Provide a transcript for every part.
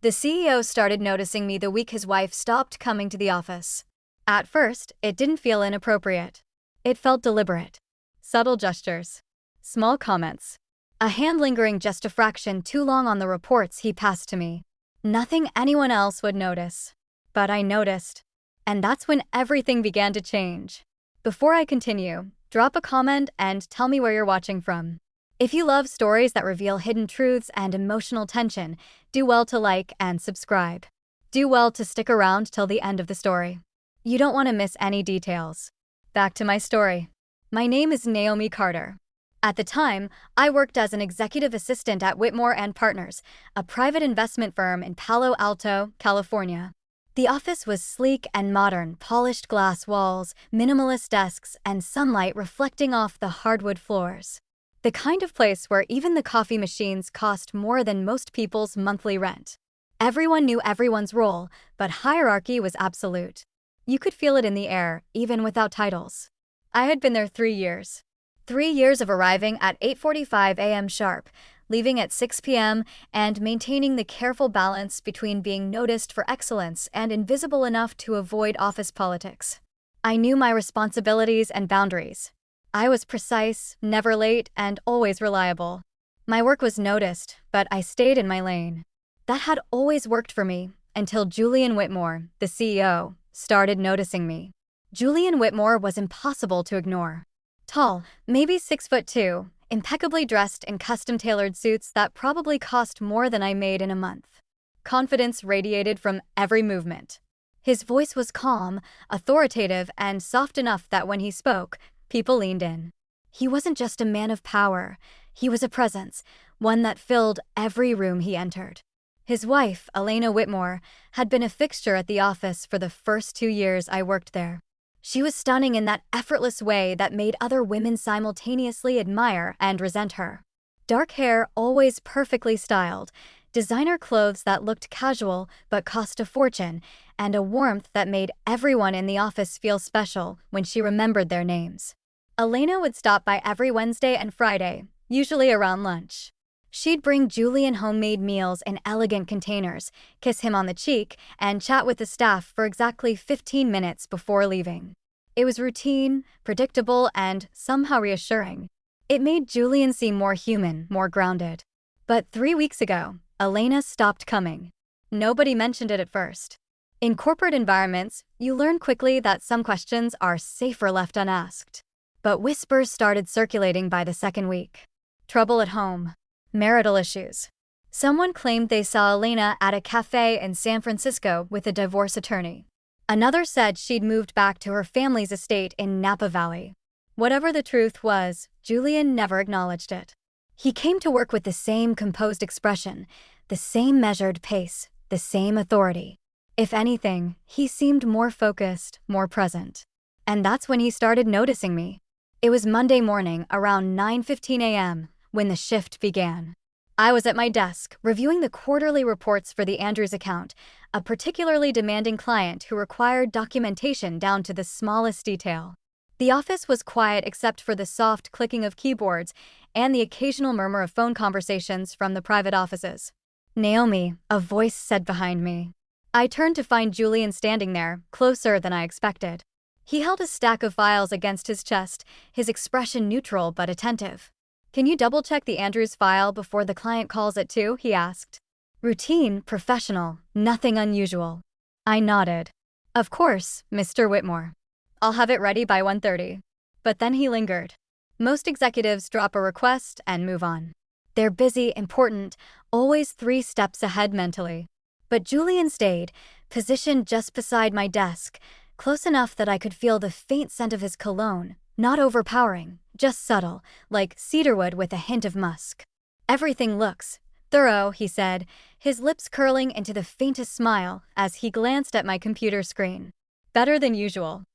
The CEO started noticing me the week his wife stopped coming to the office. At first, it didn't feel inappropriate. It felt deliberate. Subtle gestures. Small comments. A hand lingering just a fraction too long on the reports he passed to me. Nothing anyone else would notice. But I noticed. And that's when everything began to change. Before I continue, drop a comment and tell me where you're watching from. If you love stories that reveal hidden truths and emotional tension, do well to like and subscribe. Do well to stick around till the end of the story. You don't want to miss any details. Back to my story. My name is Naomi Carter. At the time, I worked as an executive assistant at Whitmore and Partners, a private investment firm in Palo Alto, California. The office was sleek and modern, polished glass walls, minimalist desks, and sunlight reflecting off the hardwood floors. The kind of place where even the coffee machines cost more than most people's monthly rent. Everyone knew everyone's role, but hierarchy was absolute. You could feel it in the air, even without titles. I had been there 3 years. 3 years of arriving at 8:45 a.m. sharp, leaving at 6 p.m., and maintaining the careful balance between being noticed for excellence and invisible enough to avoid office politics. I knew my responsibilities and boundaries. I was precise, never late, and always reliable. My work was noticed, but I stayed in my lane. That had always worked for me, until Julian Whitmore, the CEO, started noticing me. Julian Whitmore was impossible to ignore. Tall, maybe 6'2", impeccably dressed in custom-tailored suits that probably cost more than I made in a month. Confidence radiated from every movement. His voice was calm, authoritative, and soft enough that when he spoke, people leaned in. He wasn't just a man of power. He was a presence, one that filled every room he entered. His wife, Elena Whitmore, had been a fixture at the office for the first 2 years I worked there. She was stunning in that effortless way that made other women simultaneously admire and resent her. Dark hair always perfectly styled, designer clothes that looked casual but cost a fortune, and a warmth that made everyone in the office feel special when she remembered their names. Elena would stop by every Wednesday and Friday, usually around lunch. She'd bring Julian homemade meals in elegant containers, kiss him on the cheek, and chat with the staff for exactly 15 minutes before leaving. It was routine, predictable, and somehow reassuring. It made Julian seem more human, more grounded. But 3 weeks ago, Elena stopped coming. Nobody mentioned it at first. In corporate environments, you learn quickly that some questions are safer left unasked. But whispers started circulating by the second week. Trouble at home. Marital issues. Someone claimed they saw Elena at a cafe in San Francisco with a divorce attorney. Another said she'd moved back to her family's estate in Napa Valley. Whatever the truth was, Julian never acknowledged it. He came to work with the same composed expression, the same measured pace, the same authority. If anything, he seemed more focused, more present. And that's when he started noticing me. It was Monday morning around 9:15 a.m., when the shift began. I was at my desk, reviewing the quarterly reports for the Andrews account, a particularly demanding client who required documentation down to the smallest detail. The office was quiet except for the soft clicking of keyboards and the occasional murmur of phone conversations from the private offices. "Naomi," a voice said behind me. I turned to find Julian standing there, closer than I expected. He held a stack of files against his chest, his expression neutral but attentive. "Can you double-check the Andrews file before the client calls at 2?" he asked. Routine, professional, nothing unusual. I nodded. "Of course, Mr. Whitmore. I'll have it ready by 1:30. But then he lingered. Most executives drop a request and move on. They're busy, important, always 3 steps ahead mentally. But Julian stayed, positioned just beside my desk, close enough that I could feel the faint scent of his cologne, not overpowering, just subtle, like cedarwood with a hint of musk. "Everything looks thorough," he said, his lips curling into the faintest smile as he glanced at my computer screen. "Better than usual."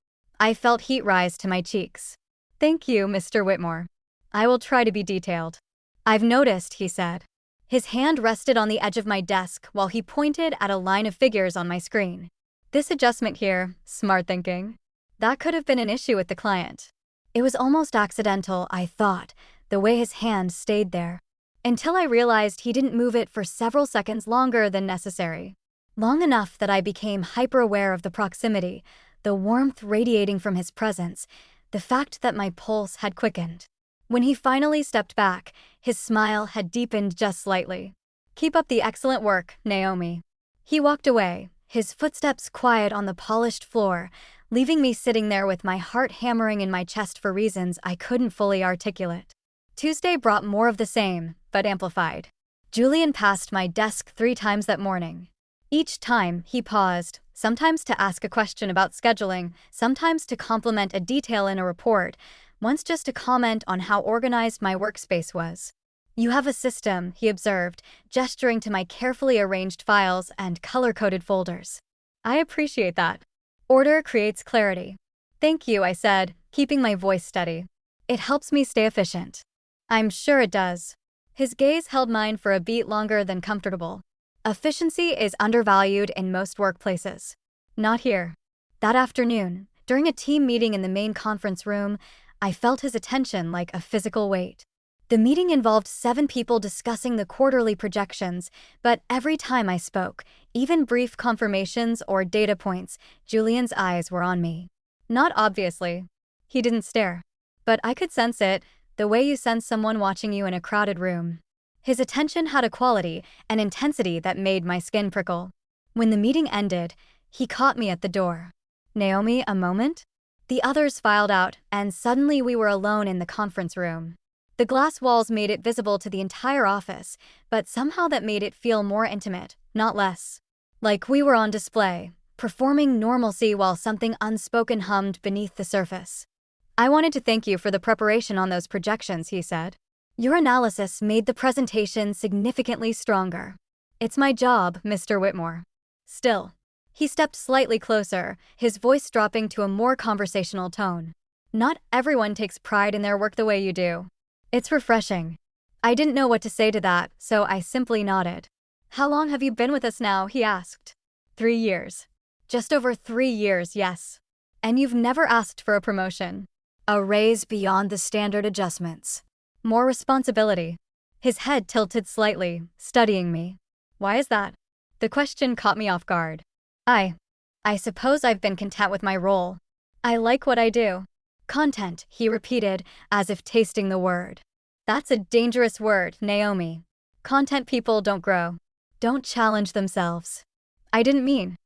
I felt heat rise to my cheeks. "Thank you, Mr. Whitmore. I will try to be detailed." "I've noticed," he said. His hand rested on the edge of my desk while he pointed at a line of figures on my screen. "This adjustment here, smart thinking. That could have been an issue with the client." It was almost accidental, I thought, the way his hand stayed there. until I realized he didn't move it for several seconds longer than necessary. Long enough that I became hyper-aware of the proximity, the warmth radiating from his presence, the fact that my pulse had quickened. When he finally stepped back, his smile had deepened just slightly. "Keep up the excellent work, Naomi." He walked away, his footsteps quiet on the polished floor, leaving me sitting there with my heart hammering in my chest for reasons I couldn't fully articulate. Tuesday brought more of the same, but amplified. Julian passed my desk 3 times that morning. Each time, he paused, sometimes to ask a question about scheduling, sometimes to compliment a detail in a report, once just to comment on how organized my workspace was. "You have a system," he observed, gesturing to my carefully arranged files and color-coded folders. "I appreciate that. Order creates clarity." "Thank you," I said, keeping my voice steady. "It helps me stay efficient." "I'm sure it does." His gaze held mine for a beat longer than comfortable. Efficiency is undervalued in most workplaces. Not here. That afternoon, during a team meeting in the main conference room, I felt his attention like a physical weight. The meeting involved 7 people discussing the quarterly projections, but every time I spoke, even brief confirmations or data points, Julian's eyes were on me. Not obviously. He didn't stare. But I could sense it, the way you sense someone watching you in a crowded room. His attention had a quality, an intensity that made my skin prickle. When the meeting ended, he caught me at the door. "Naomi, a moment?" The others filed out, and suddenly we were alone in the conference room. The glass walls made it visible to the entire office, but somehow that made it feel more intimate, not less. Like we were on display, performing normalcy while something unspoken hummed beneath the surface. "I wanted to thank you for the preparation on those projections," he said. "Your analysis made the presentation significantly stronger." "It's my job, Mr. Whitmore." Still. He stepped slightly closer, his voice dropping to a more conversational tone. "Not everyone takes pride in their work the way you do. It's refreshing." I didn't know what to say to that, so I simply nodded. "How long have you been with us now?" he asked. 3 years. Just over 3 years, yes. "And you've never asked for a promotion?" "A raise beyond the standard adjustments." "More responsibility." His head tilted slightly, studying me. "Why is that?" The question caught me off guard. I suppose I've been content with my role. I like what I do." "Content," he repeated, as if tasting the word. "That's a dangerous word, Naomi. Content people don't grow. Don't challenge themselves." "I didn't mean."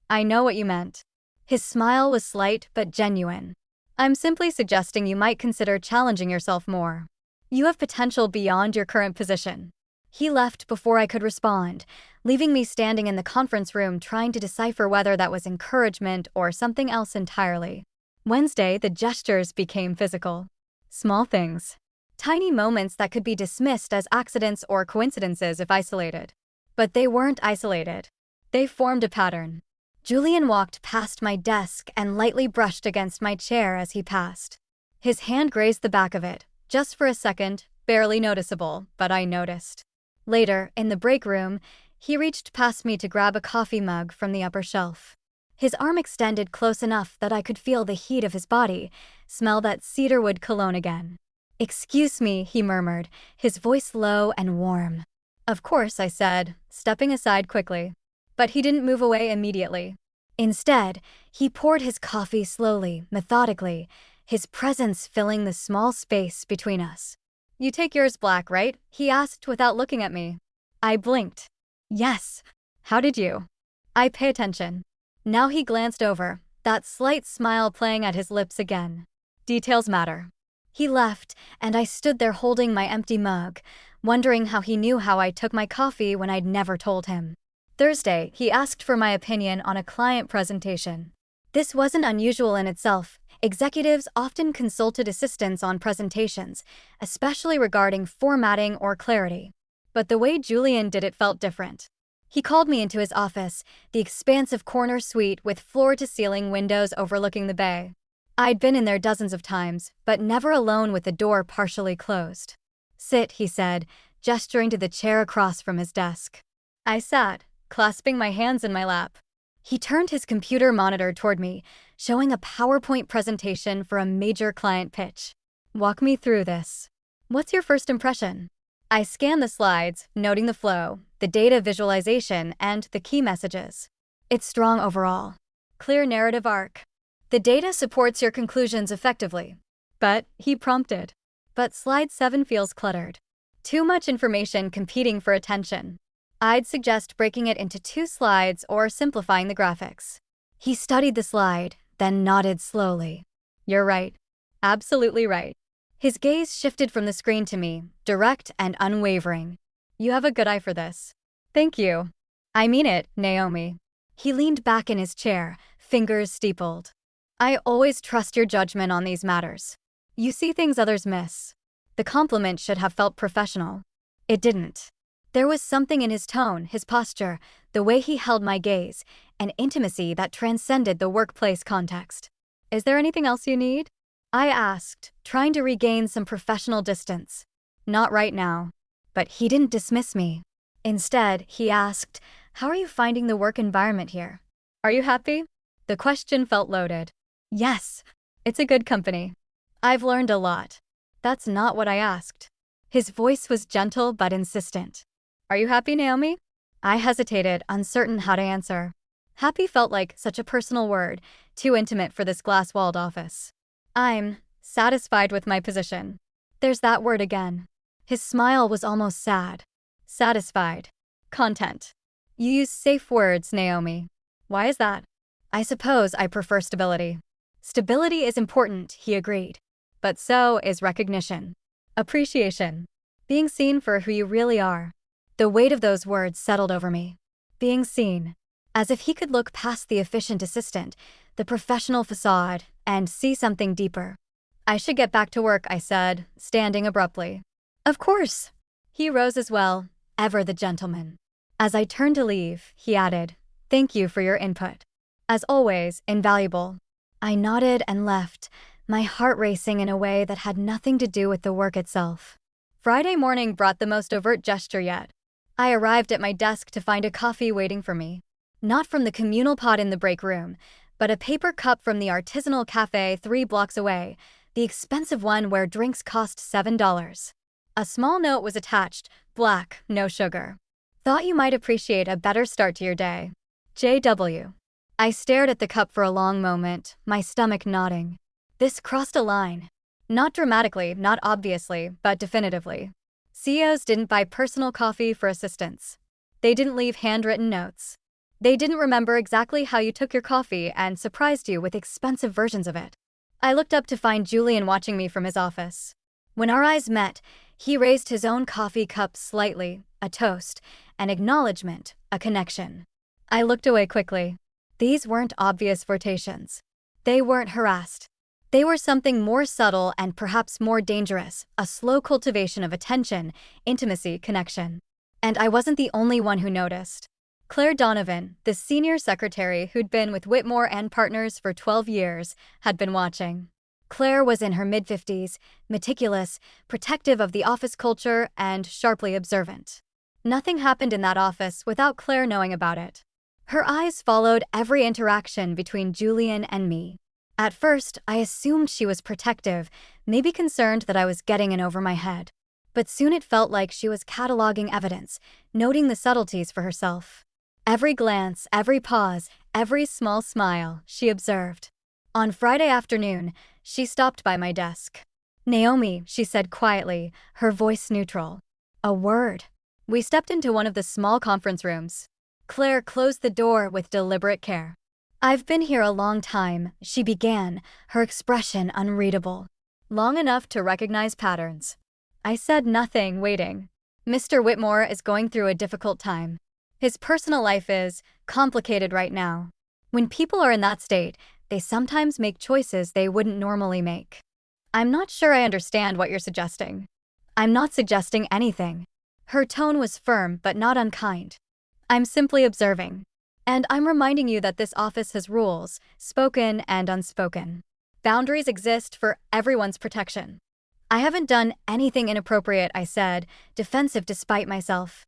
"I know what you meant." His smile was slight but genuine. "I'm simply suggesting you might consider challenging yourself more. You have potential beyond your current position." He left before I could respond, leaving me standing in the conference room trying to decipher whether that was encouragement or something else entirely. Wednesday, the gestures became physical. Small things. Tiny moments that could be dismissed as accidents or coincidences if isolated. But they weren't isolated. They formed a pattern. Julian walked past my desk and lightly brushed against my chair as he passed. His hand grazed the back of it, just for a second, barely noticeable, but I noticed. Later, in the break room, he reached past me to grab a coffee mug from the upper shelf. His arm extended close enough that I could feel the heat of his body, smell that cedarwood cologne again. "Excuse me," he murmured, his voice low and warm. "Of course," I said, stepping aside quickly. But he didn't move away immediately. Instead, he poured his coffee slowly, methodically, his presence filling the small space between us. "You take yours black, right?" he asked without looking at me. I blinked. "Yes." "How did you?" "I pay attention." Now he glanced over, that slight smile playing at his lips again. "Details matter." He left, and I stood there holding my empty mug, wondering how he knew how I took my coffee when I'd never told him. Thursday, he asked for my opinion on a client presentation. This wasn't unusual in itself. Executives often consulted assistants on presentations, especially regarding formatting or clarity. But the way Julian did it felt different. He called me into his office, the expansive corner suite with floor-to-ceiling windows overlooking the bay. I'd been in there dozens of times, but never alone with the door partially closed. "Sit," he said, gesturing to the chair across from his desk. I sat, clasping my hands in my lap. He turned his computer monitor toward me, showing a PowerPoint presentation for a major client pitch. "Walk me through this. What's your first impression?" I scanned the slides, noting the flow, the data visualization, and the key messages. It's strong overall. Clear narrative arc. The data supports your conclusions effectively. But, he prompted. But slide 7 feels cluttered. Too much information competing for attention. I'd suggest breaking it into 2 slides or simplifying the graphics. He studied the slide, then nodded slowly. You're right. Absolutely right. His gaze shifted from the screen to me, direct and unwavering. You have a good eye for this. Thank you. I mean it, Naomi. He leaned back in his chair, fingers steepled. I always trust your judgment on these matters. You see things others miss. The compliment should have felt professional. It didn't. There was something in his tone, his posture, the way he held my gaze, an intimacy that transcended the workplace context. Is there anything else you need? I asked, trying to regain some professional distance. Not right now. But he didn't dismiss me. Instead, he asked, how are you finding the work environment here? Are you happy? The question felt loaded. Yes, it's a good company. I've learned a lot. That's not what I asked. His voice was gentle but insistent. Are you happy, Naomi? I hesitated, uncertain how to answer. Happy felt like such a personal word, too intimate for this glass-walled office. I'm satisfied with my position. There's that word again. His smile was almost sad. Satisfied. Content. You use safe words, Naomi. Why is that? I suppose I prefer stability. Stability is important, he agreed. But so is recognition. Appreciation. Being seen for who you really are. The weight of those words settled over me. Being seen. As if he could look past the efficient assistant, the professional facade, and see something deeper. I should get back to work, I said, standing abruptly. Of course. He rose as well, ever the gentleman. As I turned to leave, he added, thank you for your input. As always, invaluable. I nodded and left, my heart racing in a way that had nothing to do with the work itself. Friday morning brought the most overt gesture yet. I arrived at my desk to find a coffee waiting for me. Not from the communal pot in the break room, but a paper cup from the artisanal cafe 3 blocks away, the expensive one where drinks cost $7. A small note was attached, black, no sugar. Thought you might appreciate a better start to your day. J.W. I stared at the cup for a long moment, my stomach nodding. This crossed a line. Not dramatically, not obviously, but definitively. CEOs didn't buy personal coffee for assistants. They didn't leave handwritten notes. They didn't remember exactly how you took your coffee and surprised you with expensive versions of it. I looked up to find Julian watching me from his office. When our eyes met, he raised his own coffee cup slightly, a toast, an acknowledgement, a connection. I looked away quickly. These weren't obvious flirtations. They weren't harassed. They were something more subtle and perhaps more dangerous, a slow cultivation of attention, intimacy, connection. And I wasn't the only one who noticed. Claire Donovan, the senior secretary who'd been with Whitmore and Partners for 12 years, had been watching. Claire was in her mid-50s, meticulous, protective of the office culture, and sharply observant. Nothing happened in that office without Claire knowing about it. Her eyes followed every interaction between Julian and me. At first, I assumed she was protective, maybe concerned that I was getting in over my head. But soon it felt like she was cataloging evidence, noting the subtleties for herself. Every glance, every pause, every small smile, she observed. On Friday afternoon, she stopped by my desk. Naomi, she said quietly, her voice neutral. A word. We stepped into one of the small conference rooms. Claire closed the door with deliberate care. I've been here a long time, she began, her expression unreadable. Long enough to recognize patterns. I said nothing, waiting. Mr. Whitmore is going through a difficult time. His personal life is complicated right now. When people are in that state, they sometimes make choices they wouldn't normally make. I'm not sure I understand what you're suggesting. I'm not suggesting anything. Her tone was firm but not unkind. I'm simply observing. And I'm reminding you that this office has rules, spoken and unspoken. Boundaries exist for everyone's protection. I haven't done anything inappropriate, I said, defensive despite myself.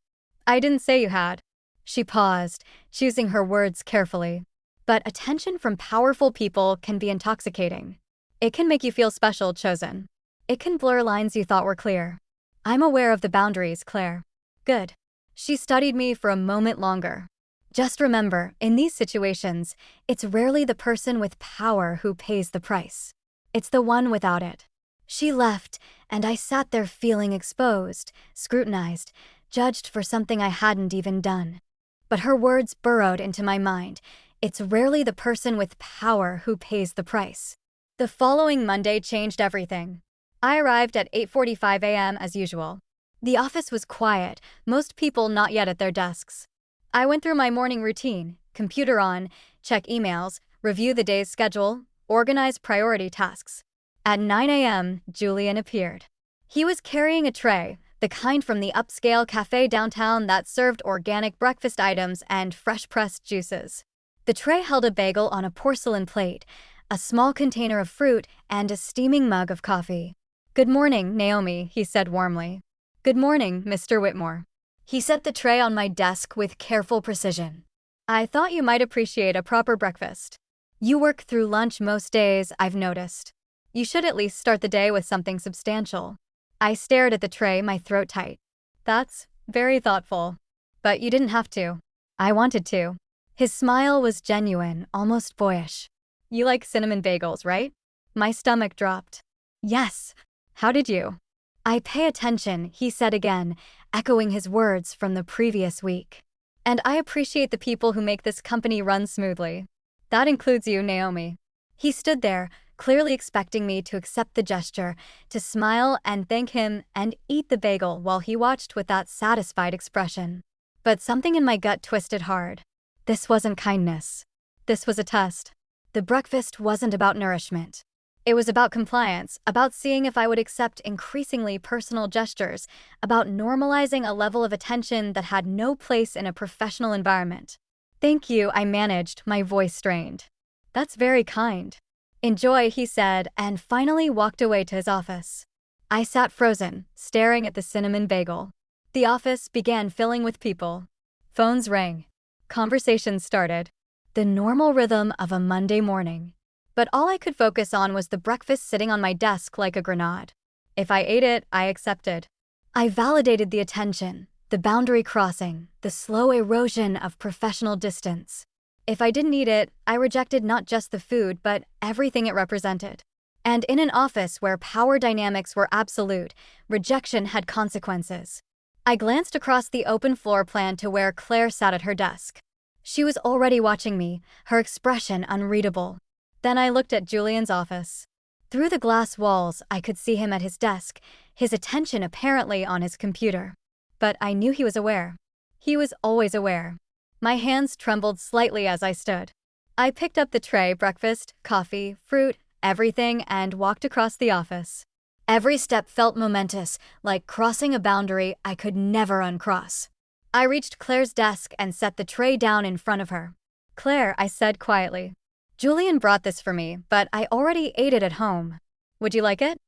I didn't say you had. She paused, choosing her words carefully. But attention from powerful people can be intoxicating. It can make you feel special, chosen. It can blur lines you thought were clear. I'm aware of the boundaries, Claire. Good. She studied me for a moment longer. Just remember, in these situations, it's rarely the person with power who pays the price. It's the one without it. She left, and I sat there feeling exposed, scrutinized, judged for something I hadn't even done. But her words burrowed into my mind. It's rarely the person with power who pays the price. The following Monday changed everything. I arrived at 8:45 a.m. as usual. The office was quiet, most people not yet at their desks. I went through my morning routine, computer on, check emails, review the day's schedule, organize priority tasks. At 9 a.m., Julian appeared. He was carrying a tray, the kind from the upscale cafe downtown that served organic breakfast items and fresh-pressed juices. The tray held a bagel on a porcelain plate, a small container of fruit, and a steaming mug of coffee. "Good morning, Naomi," he said warmly. "Good morning, Mr. Whitmore." He set the tray on my desk with careful precision. "I thought you might appreciate a proper breakfast. You work through lunch most days, I've noticed. You should at least start the day with something substantial." I stared at the tray, my throat tight. "That's very thoughtful. But you didn't have to. I wanted to." His smile was genuine, almost boyish. "You like cinnamon bagels, right?" My stomach dropped. "Yes. How did you?" "I pay attention," he said again, echoing his words from the previous week. "And I appreciate the people who make this company run smoothly. That includes you, Naomi." He stood there, clearly expecting me to accept the gesture, to smile and thank him and eat the bagel while he watched with that satisfied expression. But something in my gut twisted hard. This wasn't kindness. This was a test. The breakfast wasn't about nourishment. It was about compliance, about seeing if I would accept increasingly personal gestures, about normalizing a level of attention that had no place in a professional environment. "Thank you," I managed, my voice strained. "That's very kind." "Enjoy," he said, and finally walked away to his office. I sat frozen, staring at the cinnamon bagel. The office began filling with people. Phones rang. Conversations started. The normal rhythm of a Monday morning. But all I could focus on was the breakfast sitting on my desk like a grenade. If I ate it, I accepted. I validated the attention, the boundary crossing, the slow erosion of professional distance. If I didn't eat it, I rejected not just the food, but everything it represented. And in an office where power dynamics were absolute, rejection had consequences. I glanced across the open floor plan to where Claire sat at her desk. She was already watching me, her expression unreadable. Then I looked at Julian's office. Through the glass walls, I could see him at his desk, his attention apparently on his computer. But I knew he was aware. He was always aware. My hands trembled slightly as I stood. I picked up the tray, breakfast, coffee, fruit, everything, and walked across the office. Every step felt momentous, like crossing a boundary I could never uncross. I reached Claire's desk and set the tray down in front of her. "Claire," I said quietly. "Julian brought this for me, but I already ate it at home. Would you like it?"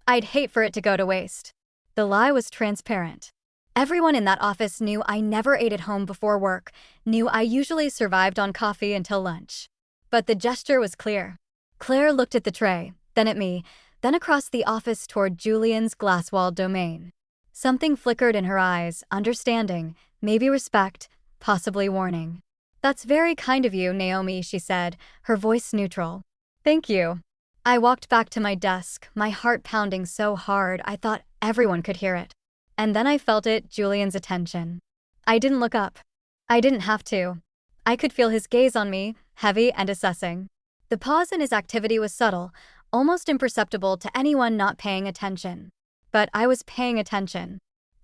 I'd hate for it to go to waste. The lie was transparent. Everyone in that office knew I never ate at home before work, knew I usually survived on coffee until lunch. But the gesture was clear. Claire looked at the tray, then at me, then across the office toward Julian's glass-walled domain. Something flickered in her eyes, understanding, maybe respect, possibly warning. "That's very kind of you, Naomi," she said, her voice neutral. "Thank you." I walked back to my desk, my heart pounding so hard I thought everyone could hear it. And then I felt it, Julian's attention. I didn't look up. I didn't have to. I could feel his gaze on me, heavy and assessing. The pause in his activity was subtle, almost imperceptible to anyone not paying attention. But I was paying attention.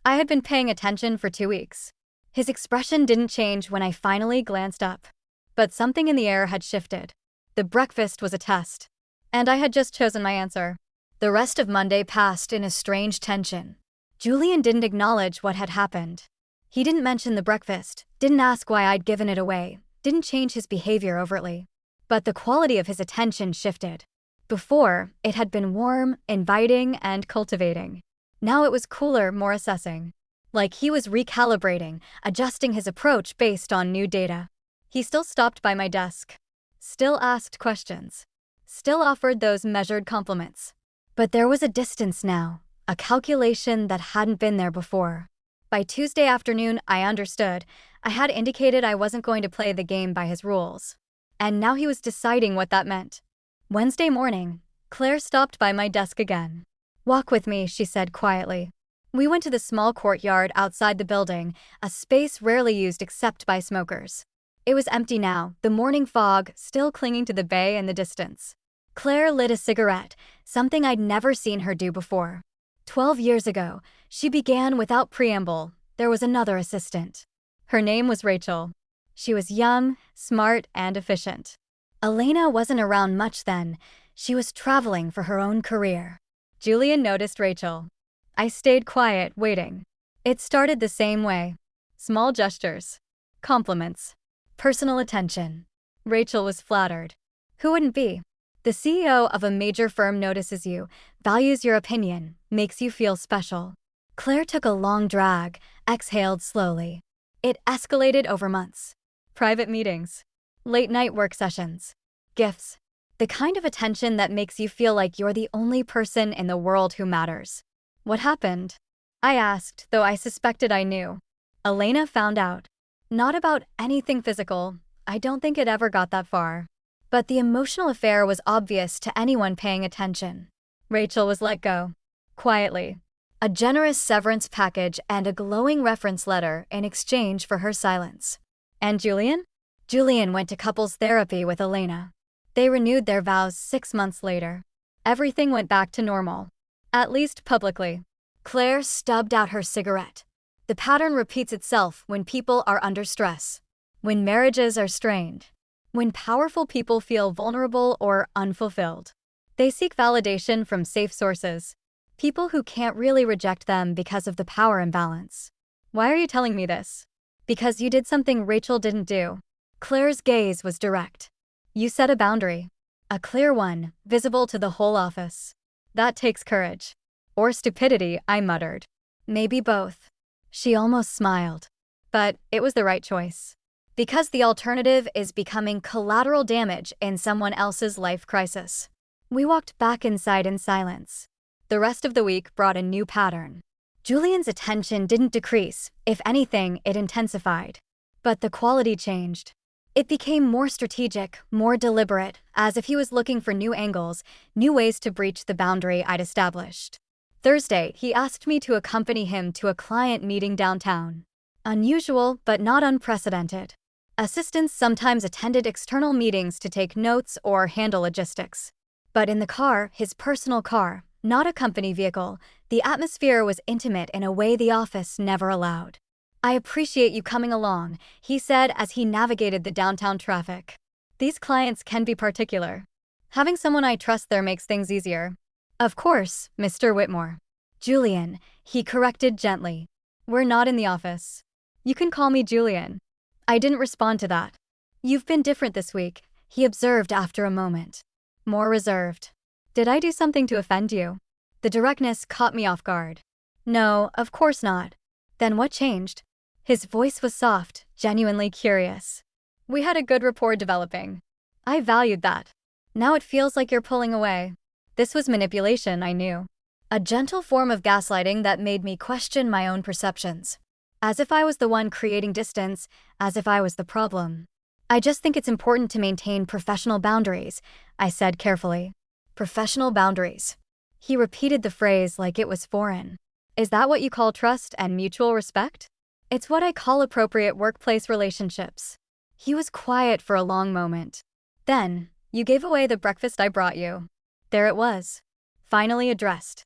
I had been paying attention for 2 weeks. His expression didn't change when I finally glanced up. But something in the air had shifted. The breakfast was a test. And I had just chosen my answer. The rest of Monday passed in a strange tension. Julian didn't acknowledge what had happened. He didn't mention the breakfast, didn't ask why I'd given it away, didn't change his behavior overtly. But the quality of his attention shifted. Before, it had been warm, inviting, and cultivating. Now it was cooler, more assessing. Like he was recalibrating, adjusting his approach based on new data. He still stopped by my desk. Still asked questions. Still offered those measured compliments. But there was a distance now, A calculation that hadn't been there before. By Tuesday afternoon, I understood. I had indicated I wasn't going to play the game by his rules. And now he was deciding what that meant. Wednesday morning, Claire stopped by my desk again. "Walk with me," she said quietly. We went to the small courtyard outside the building, a space rarely used except by smokers. It was empty now, the morning fog still clinging to the bay in the distance. Claire lit a cigarette, something I'd never seen her do before. 12 years ago, she began without preamble. There was another assistant. Her name was Rachel. She was young, smart, and efficient. Elena wasn't around much then. She was traveling for her own career. Julian noticed Rachel. I stayed quiet, waiting. It started the same way. Small gestures. Compliments. Personal attention. Rachel was flattered. Who wouldn't be? The CEO of a major firm notices you, values your opinion, makes you feel special. Claire took a long drag, exhaled slowly. It escalated over months. Private meetings. Late-night work sessions. Gifts. The kind of attention that makes you feel like you're the only person in the world who matters. What happened? I asked, though I suspected I knew. Elena found out. Not about anything physical. I don't think it ever got that far. But the emotional affair was obvious to anyone paying attention. Rachel was let go. Quietly. A generous severance package and a glowing reference letter in exchange for her silence. And Julian? Julian went to couples therapy with Elena. They renewed their vows 6 months later. Everything went back to normal. At least publicly. Claire stubbed out her cigarette. The pattern repeats itself when people are under stress. When marriages are strained. When powerful people feel vulnerable or unfulfilled. They seek validation from safe sources. People who can't really reject them because of the power imbalance. Why are you telling me this? Because you did something Rachel didn't do. Claire's gaze was direct. You set a boundary. A clear one, visible to the whole office. That takes courage. Or stupidity, I muttered. Maybe both. She almost smiled. But it was the right choice. Because the alternative is becoming collateral damage in someone else's life crisis. We walked back inside in silence. The rest of the week brought a new pattern. Julian's attention didn't decrease. If anything, it intensified. But the quality changed. It became more strategic, more deliberate, as if he was looking for new angles, new ways to breach the boundary I'd established. Thursday, he asked me to accompany him to a client meeting downtown. Unusual, but not unprecedented. Assistants sometimes attended external meetings to take notes or handle logistics. But in the car, his personal car, not a company vehicle, the atmosphere was intimate in a way the office never allowed. I appreciate you coming along, he said as he navigated the downtown traffic. These clients can be particular. Having someone I trust there makes things easier. Of course, Mr. Whitmore. Julian, he corrected gently. We're not in the office. You can call me Julian. I didn't respond to that. You've been different this week, he observed after a moment. More reserved. Did I do something to offend you? The directness caught me off guard. No, of course not. Then what changed? His voice was soft, genuinely curious. We had a good rapport developing. I valued that. Now it feels like you're pulling away. This was manipulation, I knew. A gentle form of gaslighting that made me question my own perceptions. As if I was the one creating distance, as if I was the problem. I just think it's important to maintain professional boundaries, I said carefully. Professional boundaries. He repeated the phrase like it was foreign. Is that what you call trust and mutual respect? It's what I call appropriate workplace relationships. He was quiet for a long moment. Then, you gave away the breakfast I brought you. There it was. Finally addressed.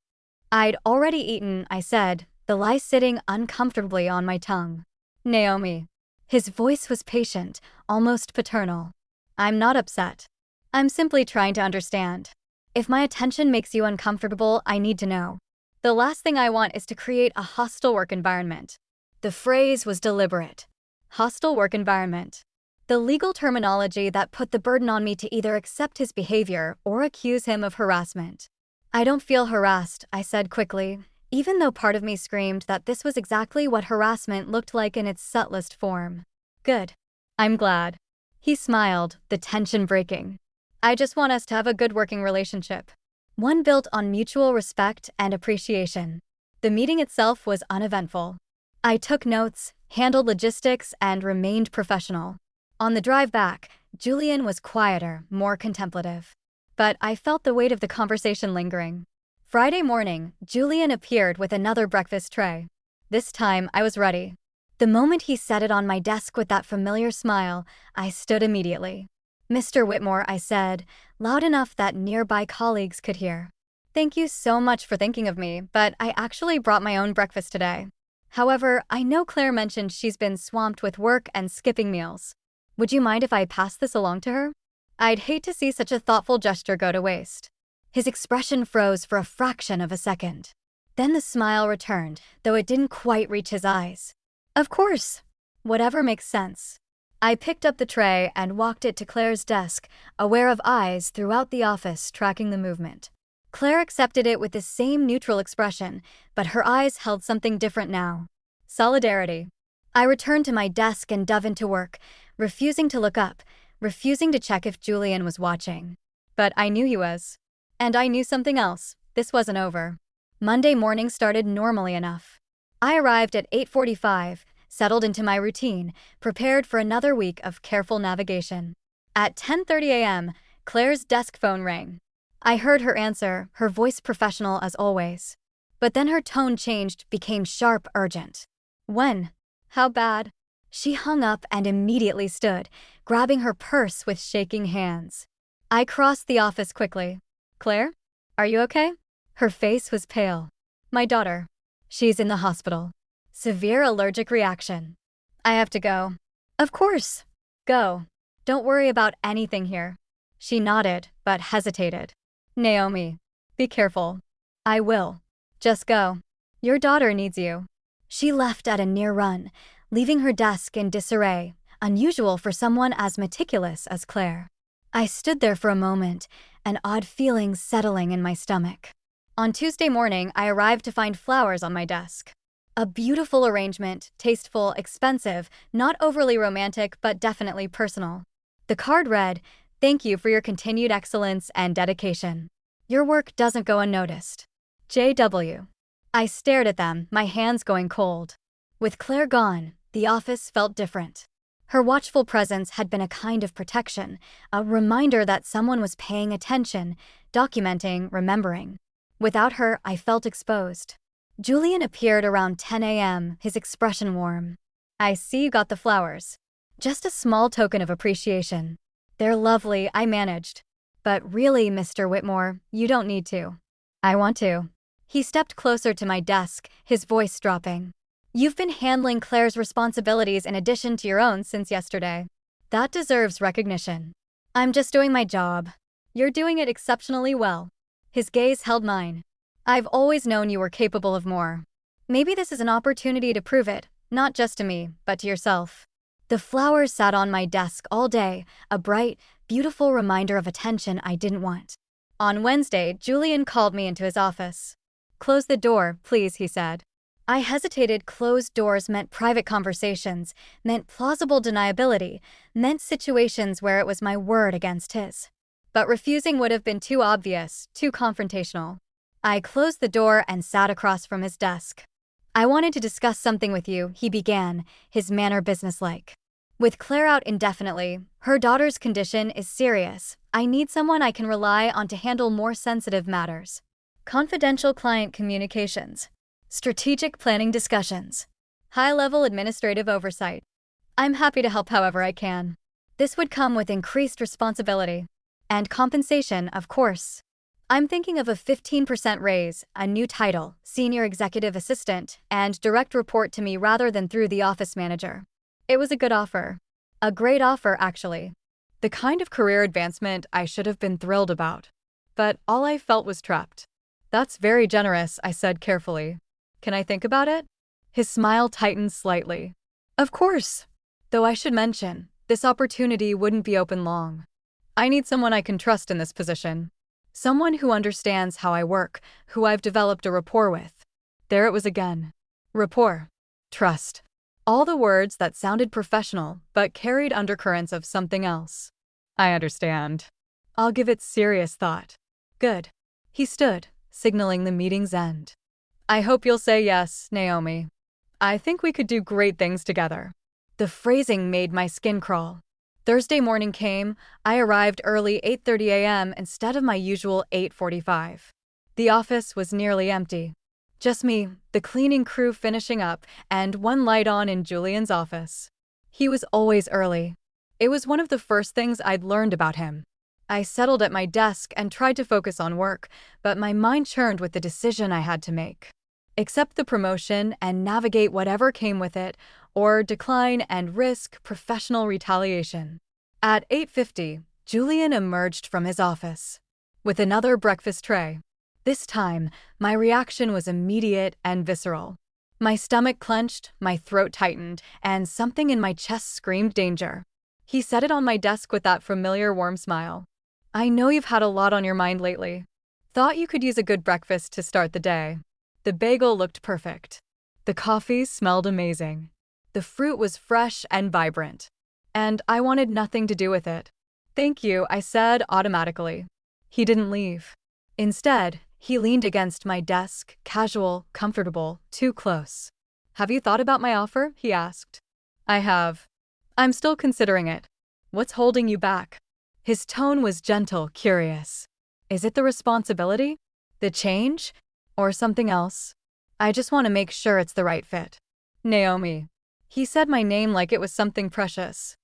I'd already eaten, I said, the lie sitting uncomfortably on my tongue. Naomi. His voice was patient, almost paternal. I'm not upset. I'm simply trying to understand. If my attention makes you uncomfortable, I need to know. The last thing I want is to create a hostile work environment. The phrase was deliberate. Hostile work environment. The legal terminology that put the burden on me to either accept his behavior or accuse him of harassment. I don't feel harassed, I said quickly, even though part of me screamed that this was exactly what harassment looked like in its subtlest form. Good. I'm glad. He smiled, the tension breaking. I just want us to have a good working relationship. one built on mutual respect and appreciation. The meeting itself was uneventful. I took notes, handled logistics, and remained professional. On the drive back, Julian was quieter, more contemplative. But I felt the weight of the conversation lingering. Friday morning, Julian appeared with another breakfast tray. This time, I was ready. The moment he set it on my desk with that familiar smile, I stood immediately. "Mr. Whitmore," I said, loud enough that nearby colleagues could hear. "Thank you so much for thinking of me, but I actually brought my own breakfast today. However, I know Claire mentioned she's been swamped with work and skipping meals. Would you mind if I pass this along to her? I'd hate to see such a thoughtful gesture go to waste." His expression froze for a fraction of a second. Then the smile returned, though it didn't quite reach his eyes. "Of course. Whatever makes sense." I picked up the tray and walked it to Claire's desk, aware of eyes throughout the office tracking the movement. Claire accepted it with the same neutral expression, but her eyes held something different now. Solidarity. I returned to my desk and dove into work, refusing to look up, refusing to check if Julian was watching. But I knew he was. And I knew something else. This wasn't over. Monday morning started normally enough. I arrived at 8:45, settled into my routine, prepared for another week of careful navigation. At 10:30 a.m., Claire's desk phone rang. I heard her answer, her voice professional as always. But then her tone changed, became sharp, urgent. "When? How bad?" She hung up and immediately stood, grabbing her purse with shaking hands. I crossed the office quickly. "Claire? Are you okay?" Her face was pale. "My daughter. She's in the hospital. Severe allergic reaction. I have to go." "Of course. Go. Don't worry about anything here." She nodded, but hesitated. "Naomi, be careful." "I will. Just go. Your daughter needs you." She left at a near run, leaving her desk in disarray, unusual for someone as meticulous as Claire. I stood there for a moment, an odd feeling settling in my stomach. On Tuesday morning, I arrived to find flowers on my desk. A beautiful arrangement, tasteful, expensive, not overly romantic, but definitely personal. The card read, "Thank you for your continued excellence and dedication. Your work doesn't go unnoticed. J.W." I stared at them, my hands going cold. With Claire gone, the office felt different. Her watchful presence had been a kind of protection, a reminder that someone was paying attention, documenting, remembering. Without her, I felt exposed. Julian appeared around 10 a.m., his expression warm. "I see you got the flowers. Just a small token of appreciation. They're lovely, I managed. But really, Mr. Whitmore, you don't need to." "I want to." He stepped closer to my desk, his voice dropping. "You've been handling Claire's responsibilities in addition to your own since yesterday. That deserves recognition." "I'm just doing my job." "You're doing it exceptionally well." His gaze held mine. "I've always known you were capable of more. Maybe this is an opportunity to prove it, not just to me, but to yourself." The flowers sat on my desk all day, a bright, beautiful reminder of attention I didn't want. On Wednesday, Julian called me into his office. "Close the door, please," he said. I hesitated. Closed doors meant private conversations, meant plausible deniability, meant situations where it was my word against his. But refusing would have been too obvious, too confrontational. I closed the door and sat across from his desk. "I wanted to discuss something with you," he began, his manner businesslike. "With Claire out indefinitely, her daughter's condition is serious. I need someone I can rely on to handle more sensitive matters. Confidential client communications. Strategic planning discussions. High-level administrative oversight. I'm happy to help however I can. This would come with increased responsibility. And compensation, of course. I'm thinking of a 15% raise, a new title, senior executive assistant, and direct report to me rather than through the office manager." It was a good offer. A great offer, actually. The kind of career advancement I should have been thrilled about. But all I felt was trapped. "That's very generous," I said carefully. "Can I think about it?" His smile tightened slightly. "Of course. Though I should mention, this opportunity wouldn't be open long. I need someone I can trust in this position. Someone who understands how I work, who I've developed a rapport with." There it was again. Rapport. Trust. All the words that sounded professional, but carried undercurrents of something else. "I understand. I'll give it serious thought." "Good." He stood, signaling the meeting's end. I hope you'll say yes, Naomi. I think we could do great things together. The phrasing made my skin crawl. Thursday morning came. I arrived early 8:30 a.m. instead of my usual 8:45. The office was nearly empty. Just me, the cleaning crew finishing up, and one light on in Julian's office. He was always early. It was one of the first things I'd learned about him. I settled at my desk and tried to focus on work, but my mind churned with the decision I had to make. Accept the promotion and navigate whatever came with it, or decline and risk professional retaliation. At 8:50, Julian emerged from his office with another breakfast tray. This time, my reaction was immediate and visceral. My stomach clenched, my throat tightened, and something in my chest screamed danger. He set it on my desk with that familiar warm smile. I know you've had a lot on your mind lately. Thought you could use a good breakfast to start the day. The bagel looked perfect. The coffee smelled amazing. The fruit was fresh and vibrant. And I wanted nothing to do with it. Thank you, I said automatically. He didn't leave. Instead, he leaned against my desk, casual, comfortable, too close. Have you thought about my offer? He asked. I have. I'm still considering it. What's holding you back? His tone was gentle, curious. Is it the responsibility? The change? Or something else? I just want to make sure it's the right fit. Naomi. He said my name like it was something precious.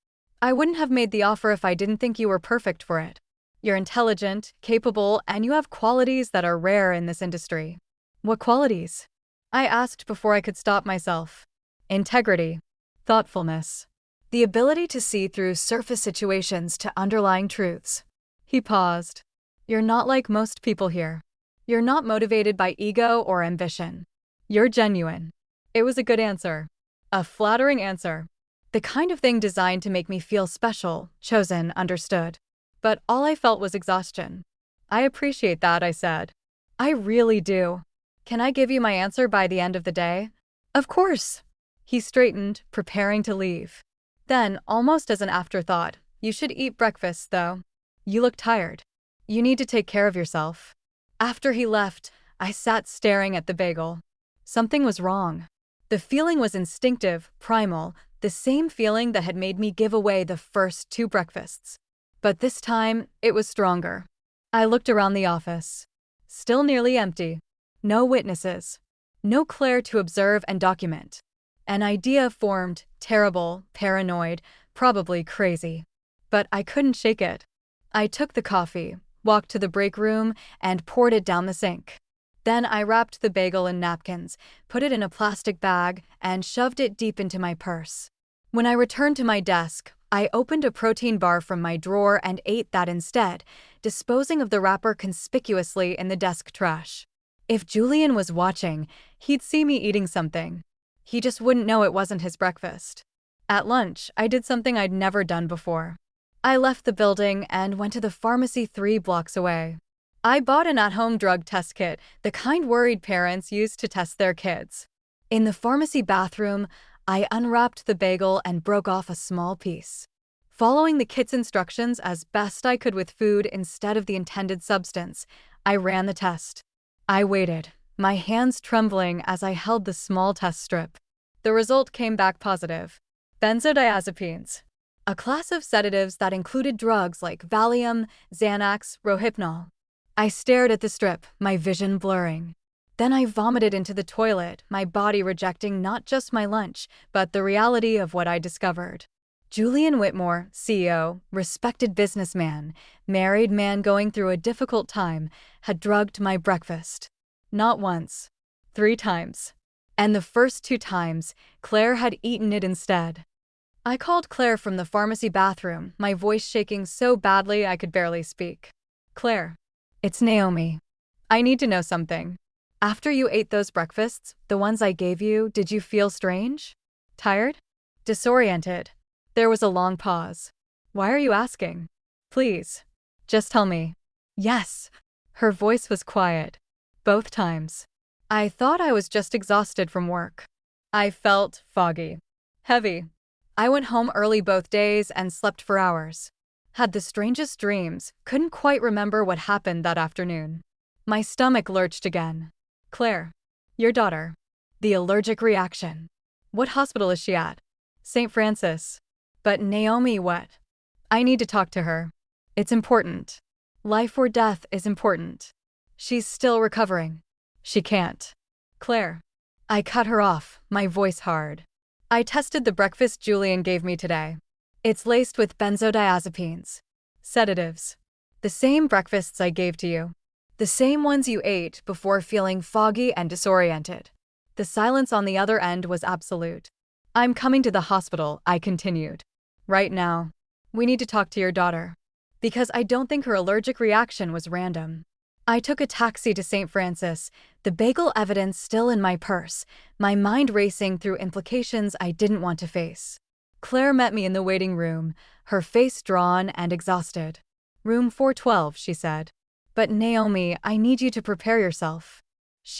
I wouldn't have made the offer if I didn't think you were perfect for it. You're intelligent, capable, and you have qualities that are rare in this industry. What qualities? I asked before I could stop myself. Integrity. Thoughtfulness. The ability to see through surface situations to underlying truths. He paused. You're not like most people here. You're not motivated by ego or ambition. You're genuine. It was a good answer. A flattering answer. The kind of thing designed to make me feel special, chosen, understood. But all I felt was exhaustion. I appreciate that, I said. I really do. Can I give you my answer by the end of the day? Of course. He straightened, preparing to leave. Then, almost as an afterthought, you should eat breakfast, though. You look tired. You need to take care of yourself. After he left, I sat staring at the bagel. Something was wrong. The feeling was instinctive, primal, the same feeling that had made me give away the first 2 breakfasts. But this time, it was stronger. I looked around the office. Still nearly empty. No witnesses. No Claire to observe and document. An idea formed, terrible, paranoid, probably crazy. But I couldn't shake it. I took the coffee, walked to the break room, and poured it down the sink. Then I wrapped the bagel in napkins, put it in a plastic bag, and shoved it deep into my purse. When I returned to my desk, I opened a protein bar from my drawer and ate that instead, disposing of the wrapper conspicuously in the desk trash. If Julian was watching, he'd see me eating something. He just wouldn't know it wasn't his breakfast. At lunch, I did something I'd never done before. I left the building and went to the pharmacy 3 blocks away. I bought an at-home drug test kit, the kind worried parents use to test their kids. In the pharmacy bathroom, I unwrapped the bagel and broke off a small piece. Following the kit's instructions as best I could with food instead of the intended substance, I ran the test. I waited, my hands trembling as I held the small test strip. The result came back positive. Benzodiazepines. A class of sedatives that included drugs like Valium, Xanax, Rohypnol. I stared at the strip, my vision blurring. Then I vomited into the toilet, my body rejecting not just my lunch, but the reality of what I discovered. Julian Whitmore, CEO, respected businessman, married man going through a difficult time, had drugged my breakfast. Not once. 3 times. And the first 2 times, Claire had eaten it instead. I called Claire from the pharmacy bathroom, my voice shaking so badly I could barely speak. Claire. It's Naomi. I need to know something. After you ate those breakfasts, the ones I gave you, did you feel strange? Tired? Disoriented? There was a long pause. Why are you asking? Please. Just tell me. Yes. Her voice was quiet. Both times. I thought I was just exhausted from work. I felt foggy. Heavy. I went home early both days and slept for hours. Had the strangest dreams, couldn't quite remember what happened that afternoon. My stomach lurched again. Claire. Your daughter. The allergic reaction. What hospital is she at? St. Francis. But Naomi, what? I need to talk to her. It's important. Life or death is important. She's still recovering. She can't. Claire. I cut her off, my voice hard. I tested the breakfast Julian gave me today. It's laced with benzodiazepines. Sedatives. The same breakfasts I gave to you. The same ones you ate before feeling foggy and disoriented. The silence on the other end was absolute. I'm coming to the hospital, I continued. Right now. We need to talk to your daughter. Because I don't think her allergic reaction was random. I took a taxi to St. Francis, the bagel evidence still in my purse, my mind racing through implications I didn't want to face. Claire met me in the waiting room, her face drawn and exhausted. Room 412, she said. But Naomi, I need you to prepare yourself.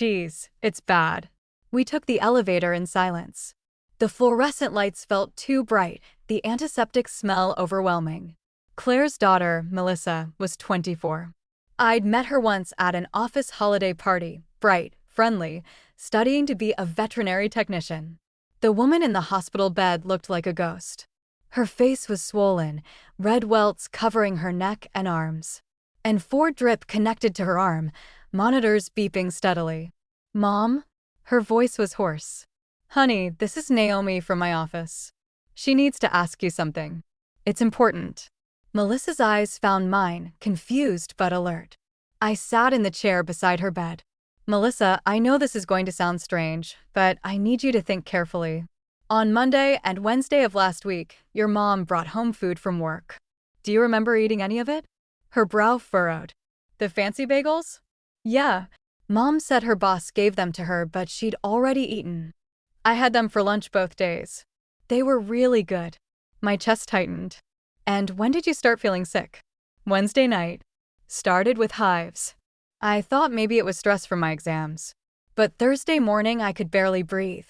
It's bad. We took the elevator in silence. The fluorescent lights felt too bright, the antiseptic smell overwhelming. Claire's daughter, Melissa, was 24. I'd met her once at an office holiday party, bright, friendly, studying to be a veterinary technician. The woman in the hospital bed looked like a ghost. Her face was swollen, red welts covering her neck and arms. And 4 drip connected to her arm, monitors beeping steadily. Mom? Her voice was hoarse. Honey, this is Naomi from my office. She needs to ask you something. It's important. Melissa's eyes found mine, confused but alert. I sat in the chair beside her bed. Melissa, I know this is going to sound strange, but I need you to think carefully. On Monday and Wednesday of last week, your mom brought home food from work. Do you remember eating any of it? Her brow furrowed. The fancy bagels? Yeah. Mom said her boss gave them to her, but she'd already eaten. I had them for lunch both days. They were really good. My chest tightened. And when did you start feeling sick? Wednesday night. Started with hives. I thought maybe it was stress from my exams. But Thursday morning I could barely breathe.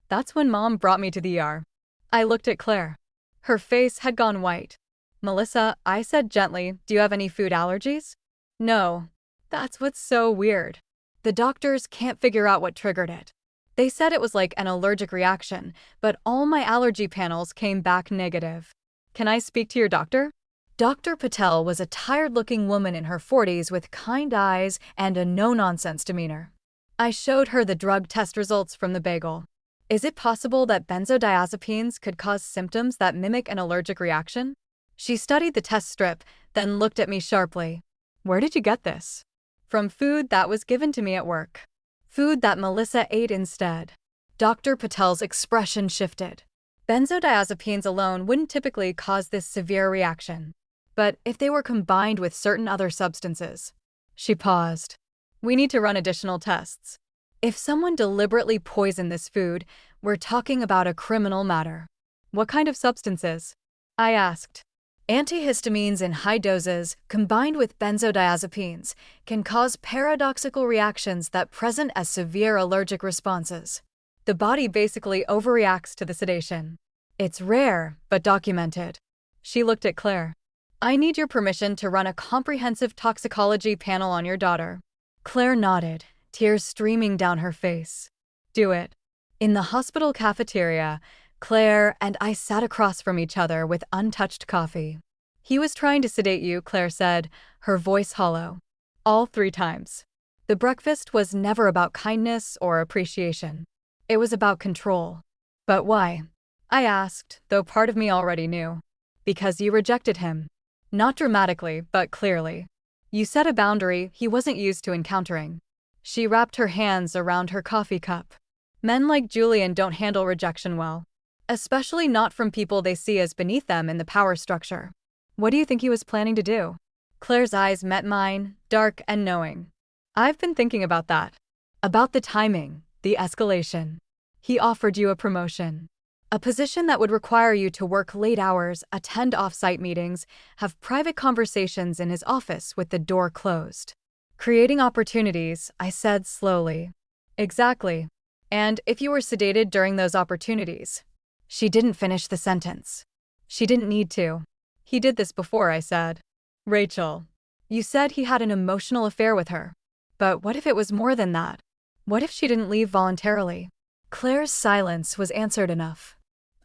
That's when Mom brought me to the ER. I looked at Claire. Her face had gone white. Melissa, I said gently, do you have any food allergies? No. That's what's so weird. The doctors can't figure out what triggered it. They said it was like an allergic reaction, but all my allergy panels came back negative. Can I speak to your doctor? Dr. Patel was a tired-looking woman in her 40s with kind eyes and a no-nonsense demeanor. I showed her the drug test results from the bagel. Is it possible that benzodiazepines could cause symptoms that mimic an allergic reaction? She studied the test strip, then looked at me sharply. Where did you get this? From food that was given to me at work. Food that Melissa ate instead. Dr. Patel's expression shifted. Benzodiazepines alone wouldn't typically cause this severe reaction. But if they were combined with certain other substances. She paused. We need to run additional tests. If someone deliberately poisoned this food, we're talking about a criminal matter. What kind of substances? I asked. Antihistamines in high doses, combined with benzodiazepines, can cause paradoxical reactions that present as severe allergic responses. The body basically overreacts to the sedation. It's rare, but documented. She looked at Claire. I need your permission to run a comprehensive toxicology panel on your daughter. Claire nodded, tears streaming down her face. Do it. In the hospital cafeteria, Claire and I sat across from each other with untouched coffee. He was trying to sedate you, Claire said, her voice hollow. All 3 times. The breakfast was never about kindness or appreciation. It was about control. But why? I asked, though part of me already knew. Because you rejected him. Not dramatically, but clearly. You set a boundary he wasn't used to encountering. She wrapped her hands around her coffee cup. Men like Julian don't handle rejection well. Especially not from people they see as beneath them in the power structure. What do you think he was planning to do? Claire's eyes met mine, dark and knowing. I've been thinking about that. About the timing, the escalation. He offered you a promotion. A position that would require you to work late hours, attend off-site meetings, have private conversations in his office with the door closed. Creating opportunities, I said slowly. Exactly. And if you were sedated during those opportunities. She didn't finish the sentence. She didn't need to. He did this before, I said. Rachel. You said he had an emotional affair with her. But what if it was more than that? What if she didn't leave voluntarily? Claire's silence was answered enough.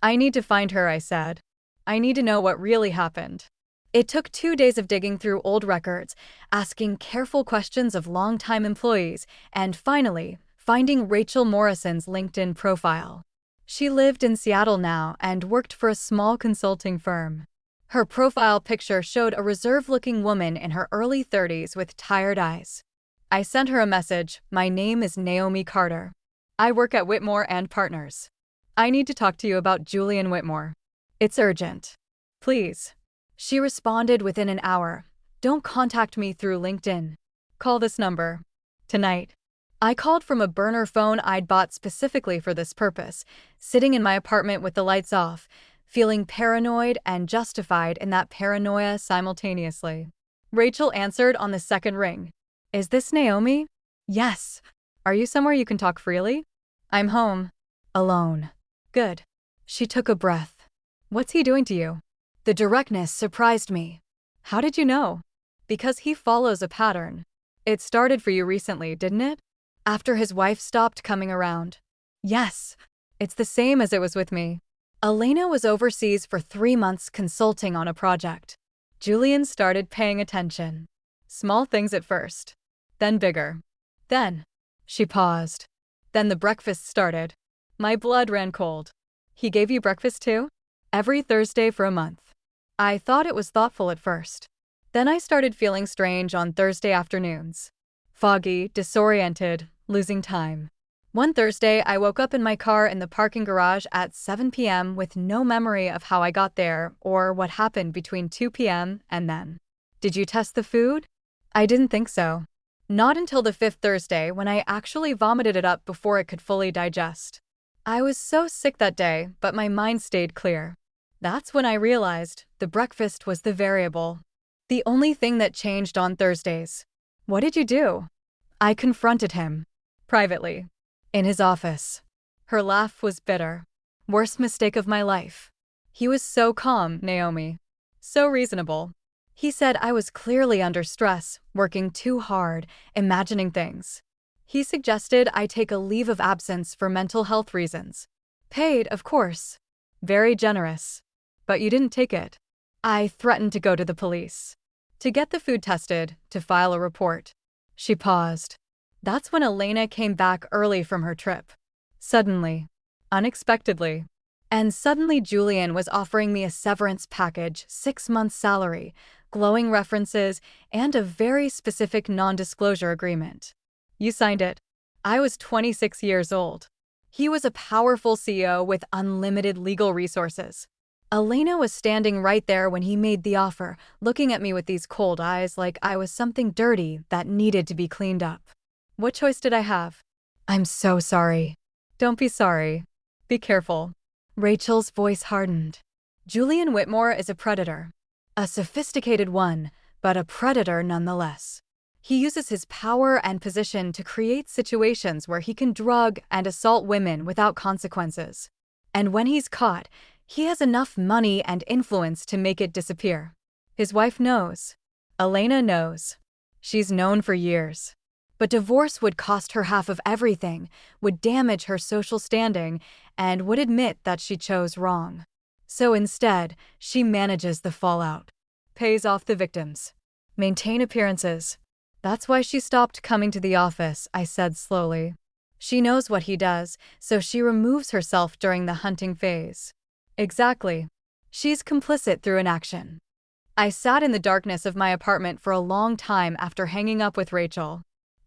I need to find her, I said. I need to know what really happened. It took 2 days of digging through old records, asking careful questions of longtime employees, and finally, finding Rachel Morrison's LinkedIn profile. She lived in Seattle now and worked for a small consulting firm. Her profile picture showed a reserved-looking woman in her early 30s with tired eyes. I sent her a message. My name is Naomi Carter. I work at Whitmore and Partners. I need to talk to you about Julian Whitmore. It's urgent. Please. She responded within an hour. Don't contact me through LinkedIn. Call this number. Tonight. I called from a burner phone I'd bought specifically for this purpose, sitting in my apartment with the lights off, feeling paranoid and justified in that paranoia simultaneously. Rachel answered on the second ring. Is this Naomi? Yes. Are you somewhere you can talk freely? I'm home. Alone. Good. She took a breath. What's he doing to you? The directness surprised me. How did you know? Because he follows a pattern. It started for you recently, didn't it? After his wife stopped coming around. Yes. It's the same as it was with me. Elena was overseas for 3 months consulting on a project. Julian started paying attention. Small things at first. Then bigger. Then. She paused. Then the breakfast started. My blood ran cold. He gave you breakfast too? Every Thursday for a month. I thought it was thoughtful at first. Then I started feeling strange on Thursday afternoons. Foggy, disoriented, losing time. One Thursday, I woke up in my car in the parking garage at 7 p.m. with no memory of how I got there or what happened between 2 p.m. and then. Did you test the food? I didn't think so. Not until the 5th Thursday when I actually vomited it up before it could fully digest. I was so sick that day, but my mind stayed clear. That's when I realized the breakfast was the variable. The only thing that changed on Thursdays. What did you do? I confronted him. Privately. In his office. Her laugh was bitter. Worst mistake of my life. He was so calm, Naomi. So reasonable. He said I was clearly under stress, working too hard, imagining things. He suggested I take a leave of absence for mental health reasons. Paid, of course. Very generous. But you didn't take it. I threatened to go to the police. To get the food tested, to file a report. She paused. That's when Elena came back early from her trip. Suddenly. Unexpectedly. And suddenly Julian was offering me a severance package, 6 months' salary, glowing references, and a very specific non-disclosure agreement. You signed it. I was 26 years old. He was a powerful CEO with unlimited legal resources. Elena was standing right there when he made the offer, looking at me with these cold eyes like I was something dirty that needed to be cleaned up. What choice did I have? I'm so sorry. Don't be sorry. Be careful. Rachel's voice hardened. Julian Whitmore is a predator. A sophisticated one, but a predator nonetheless. He uses his power and position to create situations where he can drug and assault women without consequences. And when he's caught, he has enough money and influence to make it disappear. His wife knows. Elena knows. She's known for years. But divorce would cost her half of everything, would damage her social standing, and would admit that she chose wrong. So instead, she manages the fallout. Pays off the victims. Maintain appearances. That's why she stopped coming to the office, I said slowly. She knows what he does, so she removes herself during the hunting phase. Exactly. She's complicit through inaction. I sat in the darkness of my apartment for a long time after hanging up with Rachel.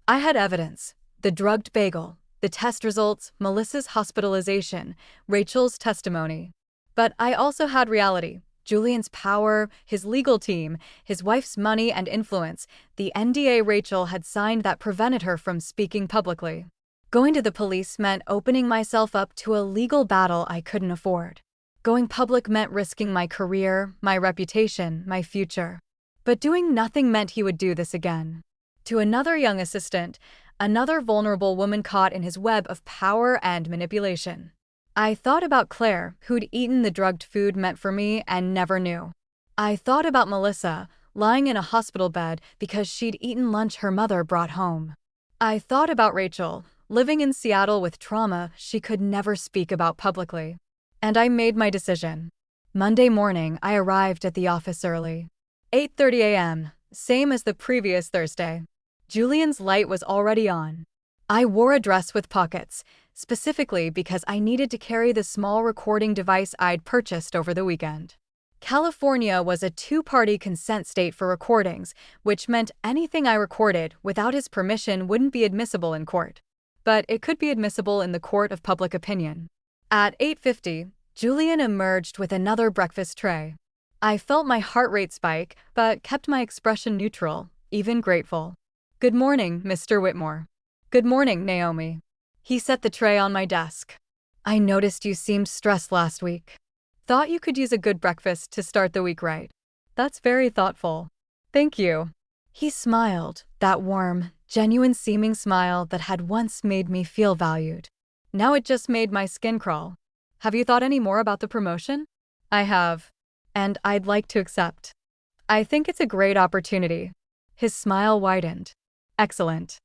I had evidence. The drugged bagel, the test results, Melissa's hospitalization, Rachel's testimony. But I also had reality. Julian's power, his legal team, his wife's money and influence, the NDA Rachel had signed that prevented her from speaking publicly. Going to the police meant opening myself up to a legal battle I couldn't afford. Going public meant risking my career, my reputation, my future. But doing nothing meant he would do this again. To another young assistant, another vulnerable woman caught in his web of power and manipulation. I thought about Claire, who'd eaten the drugged food meant for me and never knew. I thought about Melissa, lying in a hospital bed because she'd eaten lunch her mother brought home. I thought about Rachel, living in Seattle with trauma she could never speak about publicly. And I made my decision. Monday morning, I arrived at the office early. 8:30 a.m., same as the previous Thursday. Julian's light was already on. I wore a dress with pockets, specifically because I needed to carry the small recording device I'd purchased over the weekend. California was a two-party consent state for recordings, which meant anything I recorded without his permission wouldn't be admissible in court. But it could be admissible in the court of public opinion. At 8:50, Julian emerged with another breakfast tray. I felt my heart rate spike, but kept my expression neutral, even grateful. "Good morning, Mr. Whitmore." "Good morning, Naomi." He set the tray on my desk. "I noticed you seemed stressed last week. Thought you could use a good breakfast to start the week right." "That's very thoughtful." "Thank you." He smiled, that warm, genuine-seeming smile that had once made me feel valued. Now it just made my skin crawl. "Have you thought any more about the promotion?" "I have. And I'd like to accept. I think it's a great opportunity." His smile widened. "Excellent.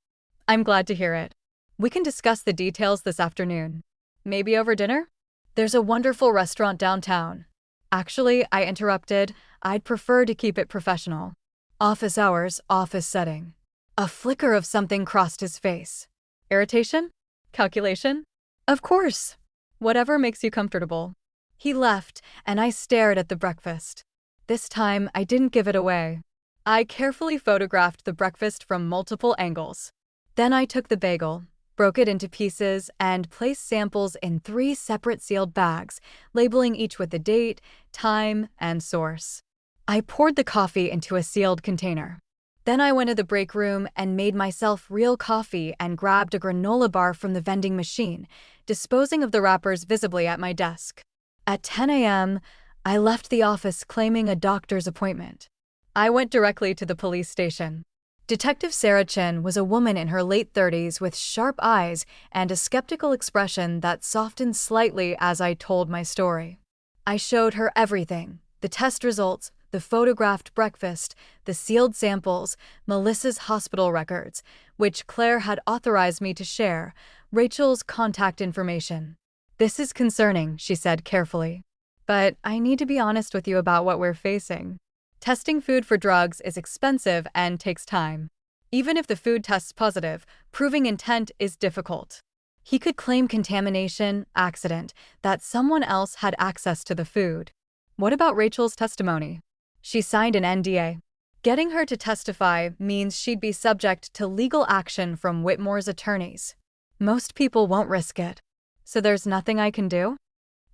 I'm glad to hear it. We can discuss the details this afternoon. Maybe over dinner? There's a wonderful restaurant downtown." "Actually," I interrupted, "I'd prefer to keep it professional. Office hours, office setting." A flicker of something crossed his face. "Irritation? Calculation?" "Of course. Whatever makes you comfortable." He left, and I stared at the breakfast. This time, I didn't give it away. I carefully photographed the breakfast from multiple angles. Then I took the bagel, broke it into pieces, and placed samples in 3 separate sealed bags, labeling each with the date, time, and source. I poured the coffee into a sealed container. Then I went to the break room and made myself real coffee and grabbed a granola bar from the vending machine, disposing of the wrappers visibly at my desk. At 10 a.m., I left the office claiming a doctor's appointment. I went directly to the police station. Detective Sarah Chin was a woman in her late 30s with sharp eyes and a skeptical expression that softened slightly as I told my story. I showed her everything: the test results, the photographed breakfast, the sealed samples, Melissa's hospital records, which Claire had authorized me to share, Rachel's contact information. "This is concerning," she said carefully. "But I need to be honest with you about what we're facing. Testing food for drugs is expensive and takes time. Even if the food tests positive, proving intent is difficult." He could claim contamination, accident, that someone else had access to the food. What about Rachel's testimony? She signed an NDA. Getting her to testify means she'd be subject to legal action from Whitmore's attorneys. Most people won't risk it. So there's nothing I can do?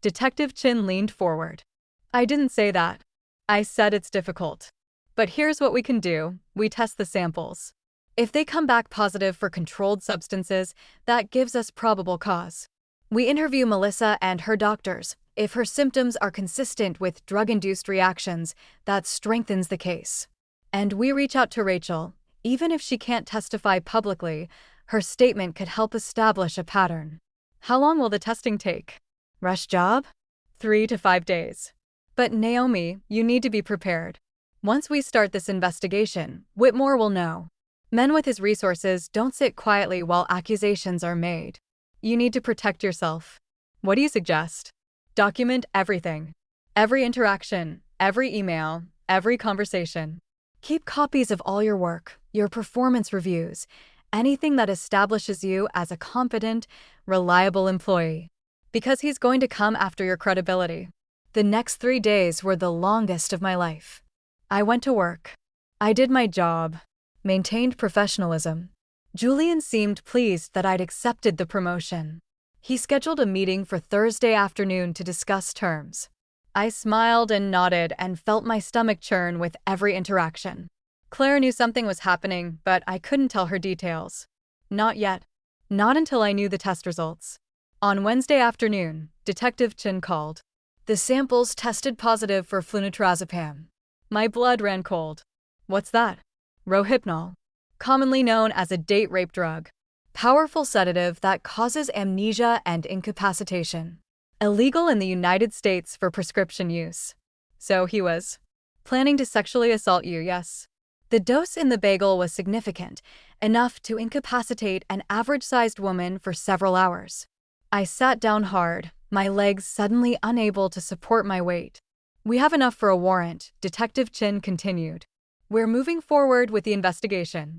Detective Chin leaned forward. "I didn't say that. I said it's difficult. But here's what we can do: we test the samples. If they come back positive for controlled substances, that gives us probable cause. We interview Melissa and her doctors. If her symptoms are consistent with drug-induced reactions, that strengthens the case. And we reach out to Rachel. Even if she can't testify publicly, her statement could help establish a pattern." "How long will the testing take?" "Rush job? 3 to 5 days. But Naomi, you need to be prepared. Once we start this investigation, Whitmore will know. Men with his resources don't sit quietly while accusations are made. You need to protect yourself." "What do you suggest?" "Document everything. Every interaction, every email, every conversation. Keep copies of all your work, your performance reviews, anything that establishes you as a competent, reliable employee. Because he's going to come after your credibility." The next 3 days were the longest of my life. I went to work. I did my job, maintained professionalism. Julian seemed pleased that I'd accepted the promotion. He scheduled a meeting for Thursday afternoon to discuss terms. I smiled and nodded and felt my stomach churn with every interaction. Claire knew something was happening, but I couldn't tell her details. Not yet. Not until I knew the test results. On Wednesday afternoon, Detective Chin called. The samples tested positive for flunitrazepam. My blood ran cold. "What's that?" "Rohypnol, commonly known as a date rape drug. Powerful sedative that causes amnesia and incapacitation. Illegal in the United States for prescription use." "So he was planning to sexually assault you, yes?" The dose in the bagel was significant, enough to incapacitate an average-sized woman for several hours. I sat down hard, my legs suddenly unable to support my weight. "We have enough for a warrant," Detective Chin continued. "We're moving forward with the investigation.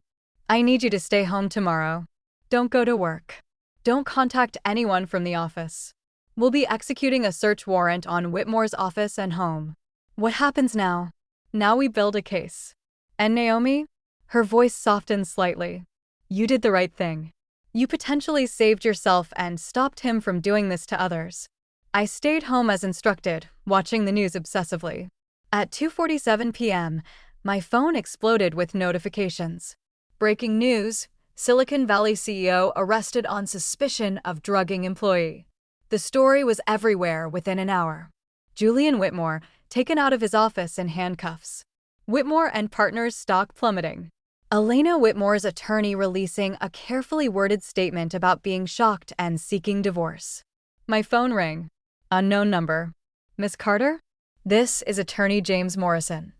I need you to stay home tomorrow. Don't go to work. Don't contact anyone from the office. We'll be executing a search warrant on Whitmore's office and home." "What happens now?" "Now we build a case. And Naomi?" Her voice softened slightly. "You did the right thing. You potentially saved yourself and stopped him from doing this to others." I stayed home as instructed, watching the news obsessively. At 2:47 p.m., my phone exploded with notifications. Breaking news: Silicon Valley CEO arrested on suspicion of drugging employee. The story was everywhere within an hour. Julian Whitmore, taken out of his office in handcuffs. Whitmore and Partners stock plummeting. Elena Whitmore's attorney releasing a carefully worded statement about being shocked and seeking divorce. My phone rang. Unknown number. "Miss Carter? This is attorney James Morrison.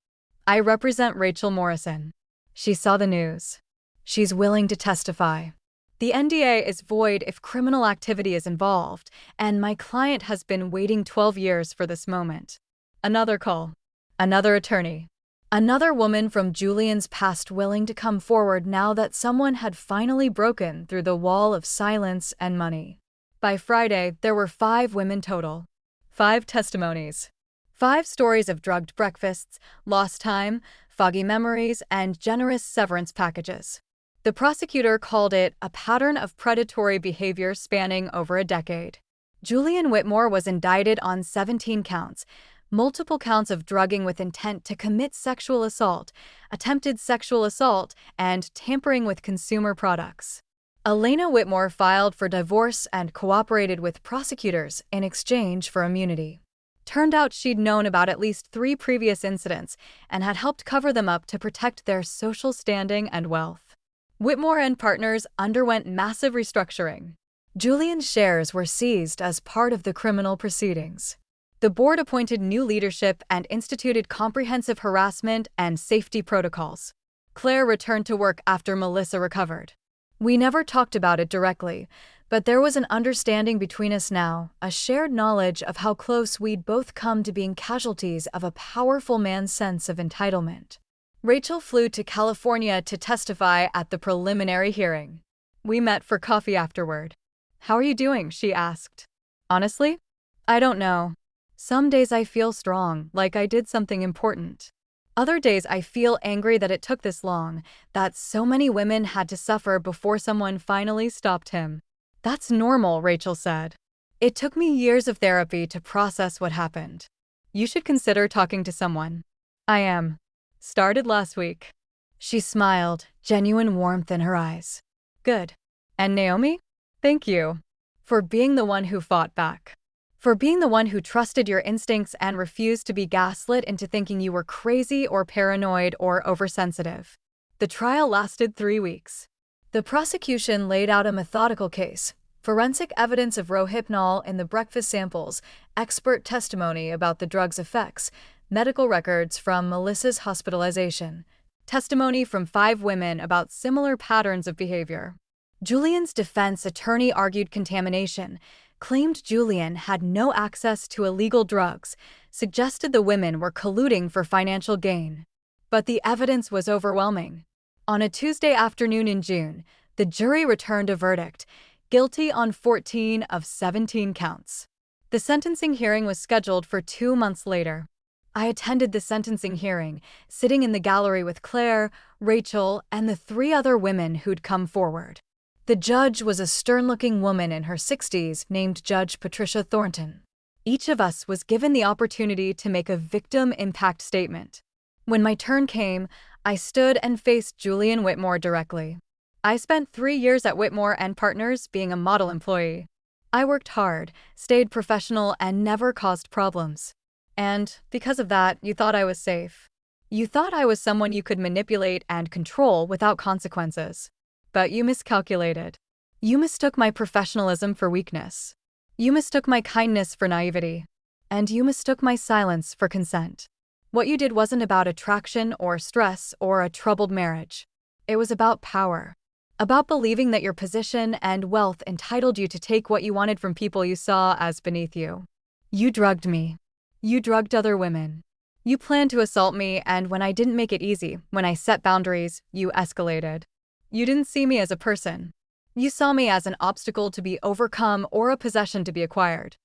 I represent Rachel Morrison." She saw the news. "She's willing to testify. The NDA is void if criminal activity is involved, and my client has been waiting 12 years for this moment." Another call. Another attorney. Another woman from Julian's past willing to come forward now that someone had finally broken through the wall of silence and money. By Friday, there were 5 women total. 5 testimonies. 5 stories of drugged breakfasts, lost time, foggy memories, and generous severance packages. The prosecutor called it a pattern of predatory behavior spanning over a decade. Julian Whitmore was indicted on 17 counts, multiple counts of drugging with intent to commit sexual assault, attempted sexual assault, and tampering with consumer products. Elena Whitmore filed for divorce and cooperated with prosecutors in exchange for immunity. Turned out she'd known about at least 3 previous incidents and had helped cover them up to protect their social standing and wealth. Whitmore and Partners underwent massive restructuring. Julian's shares were seized as part of the criminal proceedings. The board appointed new leadership and instituted comprehensive harassment and safety protocols. Claire returned to work after Melissa recovered. We never talked about it directly, but there was an understanding between us now, a shared knowledge of how close we'd both come to being casualties of a powerful man's sense of entitlement. Rachel flew to California to testify at the preliminary hearing. We met for coffee afterward. "How are you doing?" she asked. "Honestly, I don't know. Some days I feel strong, like I did something important. Other days I feel angry that it took this long, that so many women had to suffer before someone finally stopped him." "That's normal," Rachel said. "It took me years of therapy to process what happened. You should consider talking to someone." "I am. Started last week." She smiled, genuine warmth in her eyes. "Good. And Naomi? Thank you. For being the one who fought back. For being the one who trusted your instincts and refused to be gaslit into thinking you were crazy or paranoid or oversensitive." The trial lasted 3 weeks. The prosecution laid out a methodical case: forensic evidence of Rohypnol in the breakfast samples, expert testimony about the drug's effects, medical records from Melissa's hospitalization, testimony from 5 women about similar patterns of behavior. Julian's defense attorney argued contamination, claimed Julian had no access to illegal drugs, suggested the women were colluding for financial gain. But the evidence was overwhelming. On a Tuesday afternoon in June, the jury returned a verdict: guilty on 14 of 17 counts. The sentencing hearing was scheduled for 2 months later. I attended the sentencing hearing, sitting in the gallery with Claire, Rachel, and the 3 other women who'd come forward. The judge was a stern-looking woman in her 60s named Judge Patricia Thornton. Each of us was given the opportunity to make a victim impact statement. When my turn came, I stood and faced Julian Whitmore directly. "I spent 3 years at Whitmore and Partners being a model employee. I worked hard, stayed professional, and never caused problems. And, because of that, you thought I was safe. You thought I was someone you could manipulate and control without consequences. But you miscalculated. You mistook my professionalism for weakness. You mistook my kindness for naivety. And you mistook my silence for consent. What you did wasn't about attraction or stress or a troubled marriage. It was about power. About believing that your position and wealth entitled you to take what you wanted from people you saw as beneath you. You drugged me. You drugged other women. You planned to assault me, and when I didn't make it easy, when I set boundaries, you escalated. You didn't see me as a person. You saw me as an obstacle to be overcome or a possession to be acquired.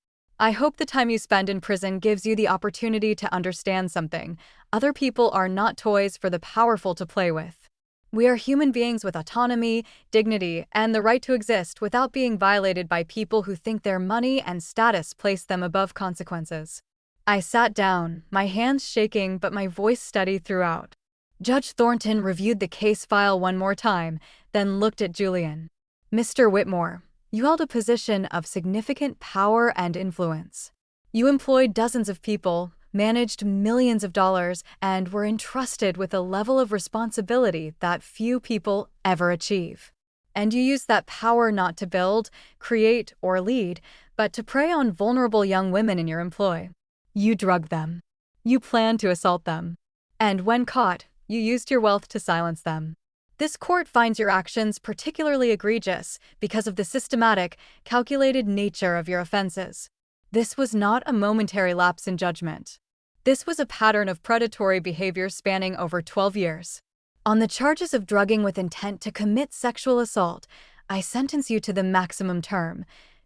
I hope the time you spend in prison gives you the opportunity to understand something. Other people are not toys for the powerful to play with. We are human beings with autonomy, dignity, and the right to exist without being violated by people who think their money and status place them above consequences. I sat down, my hands shaking but my voice steady throughout. Judge Thornton reviewed the case file one more time, then looked at Julian. Mr. Whitmore, you held a position of significant power and influence. You employed dozens of people, managed millions of dollars, and were entrusted with a level of responsibility that few people ever achieve. And you used that power not to build, create, or lead, but to prey on vulnerable young women in your employ. You drugged them. You planned to assault them. And when caught, you used your wealth to silence them. This court finds your actions particularly egregious because of the systematic, calculated nature of your offenses. This was not a momentary lapse in judgment. This was a pattern of predatory behavior spanning over 12 years. On the charges of drugging with intent to commit sexual assault, I sentence you to the maximum term,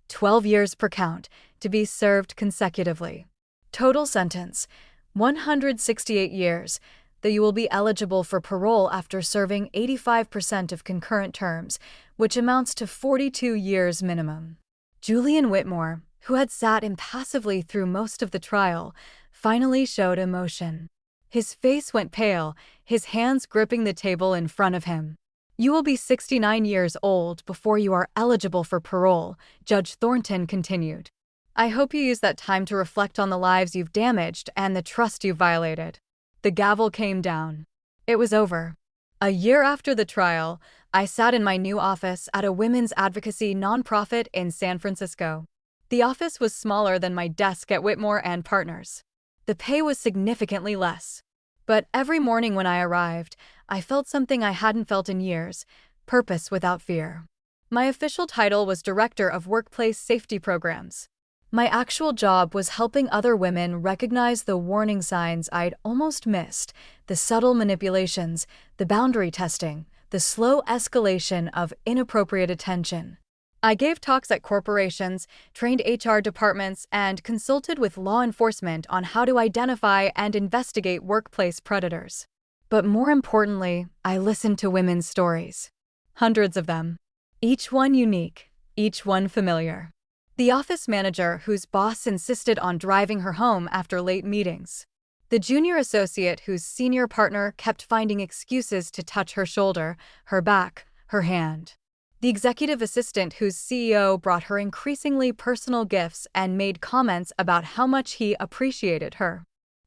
12 years per count, to be served consecutively. Total sentence, 168 years, though you will be eligible for parole after serving 85% of concurrent terms, which amounts to 42 years minimum. Julian Whitmore, who had sat impassively through most of the trial, finally showed emotion. His face went pale, his hands gripping the table in front of him. You will be 69 years old before you are eligible for parole, Judge Thornton continued. I hope you use that time to reflect on the lives you've damaged and the trust you've violated. The gavel came down. It was over. A year after the trial, I sat in my new office at a women's advocacy nonprofit in San Francisco. The office was smaller than my desk at Whitmore and Partners. The pay was significantly less. But every morning when I arrived, I felt something I hadn't felt in years: purpose without fear. My official title was Director of Workplace Safety Programs. My actual job was helping other women recognize the warning signs I'd almost missed, the subtle manipulations, the boundary testing, the slow escalation of inappropriate attention. I gave talks at corporations, trained HR departments, and consulted with law enforcement on how to identify and investigate workplace predators. But more importantly, I listened to women's stories. Hundreds of them. Each one unique, each one familiar. The office manager whose boss insisted on driving her home after late meetings. The junior associate whose senior partner kept finding excuses to touch her shoulder, her back, her hand. The executive assistant whose CEO brought her increasingly personal gifts and made comments about how much he appreciated her.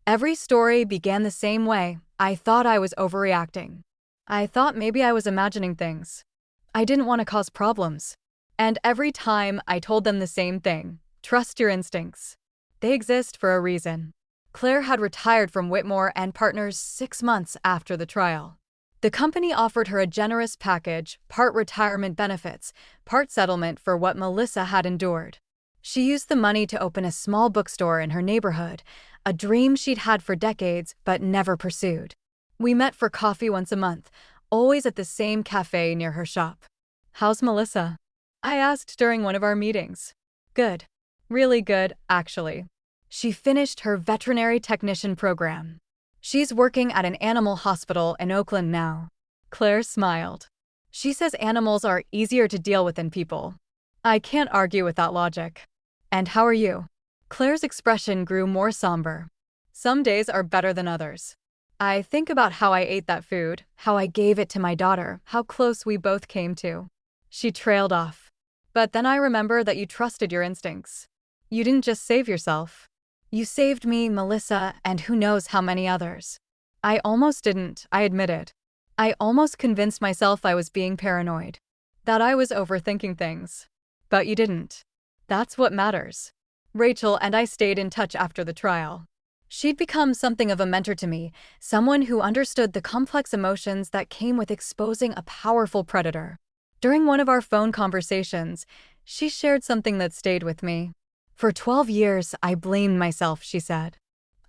Every story began the same way. I thought I was overreacting. I thought maybe I was imagining things. I didn't want to cause problems. And every time I told them the same thing: trust your instincts. They exist for a reason. Claire had retired from Whitmore and Partners 6 months after the trial. The company offered her a generous package, part retirement benefits, part settlement for what Melissa had endured. She used the money to open a small bookstore in her neighborhood, a dream she'd had for decades but never pursued. We met for coffee once a month, always at the same cafe near her shop. "How's Melissa?" I asked during one of our meetings. "Good. Really good, actually. She finished her veterinary technician program. She's working at an animal hospital in Oakland now." Claire smiled. "She says animals are easier to deal with than people." I can't argue with that logic. "And how are you?" Claire's expression grew more somber. "Some days are better than others. I think about how I ate that food, how I gave it to my daughter, how close we both came to." She trailed off. "But then I remember that you trusted your instincts. You didn't just save yourself. You saved me, Melissa, and who knows how many others." "I almost didn't," I admitted. "I almost convinced myself I was being paranoid, that I was overthinking things. But you didn't. That's what matters." Rachel and I stayed in touch after the trial. She'd become something of a mentor to me, someone who understood the complex emotions that came with exposing a powerful predator. During one of our phone conversations, she shared something that stayed with me. For 12 years, I blamed myself, she said.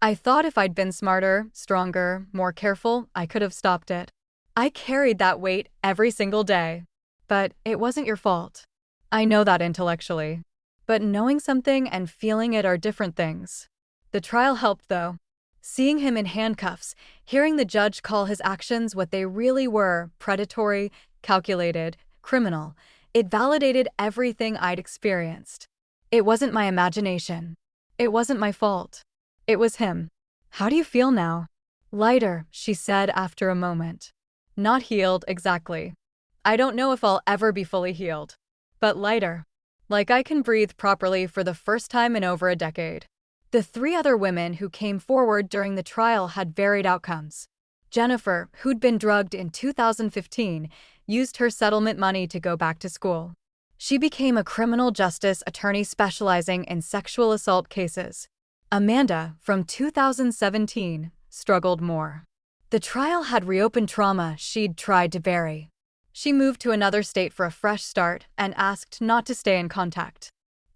I thought if I'd been smarter, stronger, more careful, I could have stopped it. I carried that weight every single day. But it wasn't your fault. I know that intellectually. But knowing something and feeling it are different things. The trial helped, though. Seeing him in handcuffs, hearing the judge call his actions what they really were, predatory, calculated, criminal, it validated everything I'd experienced. It wasn't my imagination. It wasn't my fault. It was him. How do you feel now? Lighter, she said after a moment. Not healed, exactly. I don't know if I'll ever be fully healed. But lighter. Like I can breathe properly for the first time in over a decade. The 3 other women who came forward during the trial had varied outcomes. Jennifer, who'd been drugged in 2015, used her settlement money to go back to school. She became a criminal justice attorney specializing in sexual assault cases. Amanda, from 2017, struggled more. The trial had reopened trauma she'd tried to bury. She moved to another state for a fresh start and asked not to stay in contact.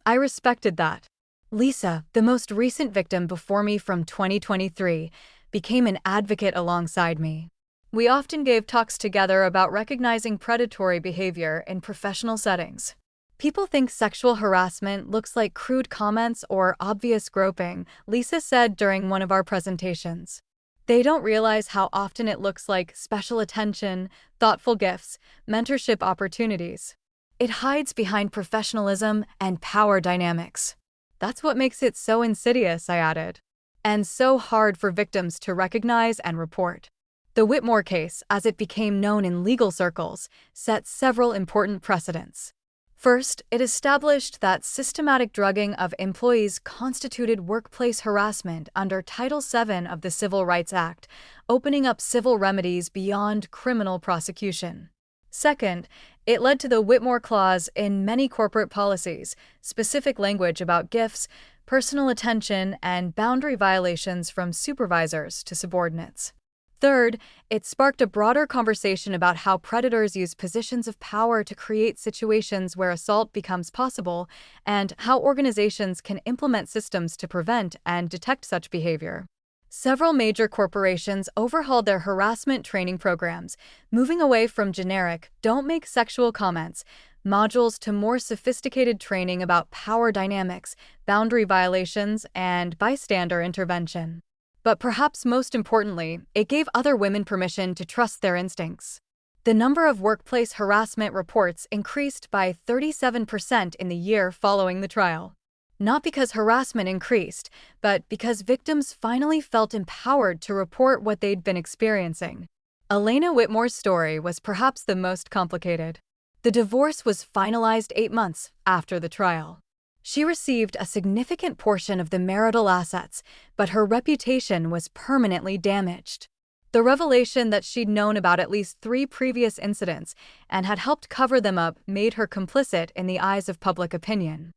I respected that. Lisa, the most recent victim before me from 2023, became an advocate alongside me. We often gave talks together about recognizing predatory behavior in professional settings. People think sexual harassment looks like crude comments or obvious groping, Lisa said during one of our presentations. They don't realize how often it looks like special attention, thoughtful gifts, mentorship opportunities. It hides behind professionalism and power dynamics. That's what makes it so insidious, I added. And so hard for victims to recognize and report. The Whitmore case, as it became known in legal circles, set several important precedents. First, it established that systematic drugging of employees constituted workplace harassment under Title VII of the Civil Rights Act, opening up civil remedies beyond criminal prosecution. Second, it led to the Whitmore Clause in many corporate policies, specific language about gifts, personal attention, and boundary violations from supervisors to subordinates. Third, it sparked a broader conversation about how predators use positions of power to create situations where assault becomes possible, and how organizations can implement systems to prevent and detect such behavior. Several major corporations overhauled their harassment training programs, moving away from generic, don't make sexual comments, modules to more sophisticated training about power dynamics, boundary violations, and bystander intervention. But perhaps most importantly, it gave other women permission to trust their instincts. The number of workplace harassment reports increased by 37% in the year following the trial. Not because harassment increased, but because victims finally felt empowered to report what they'd been experiencing. Elena Whitmore's story was perhaps the most complicated. The divorce was finalized 8 months after the trial. She received a significant portion of the marital assets, but her reputation was permanently damaged. The revelation that she'd known about at least 3 previous incidents and had helped cover them up made her complicit in the eyes of public opinion.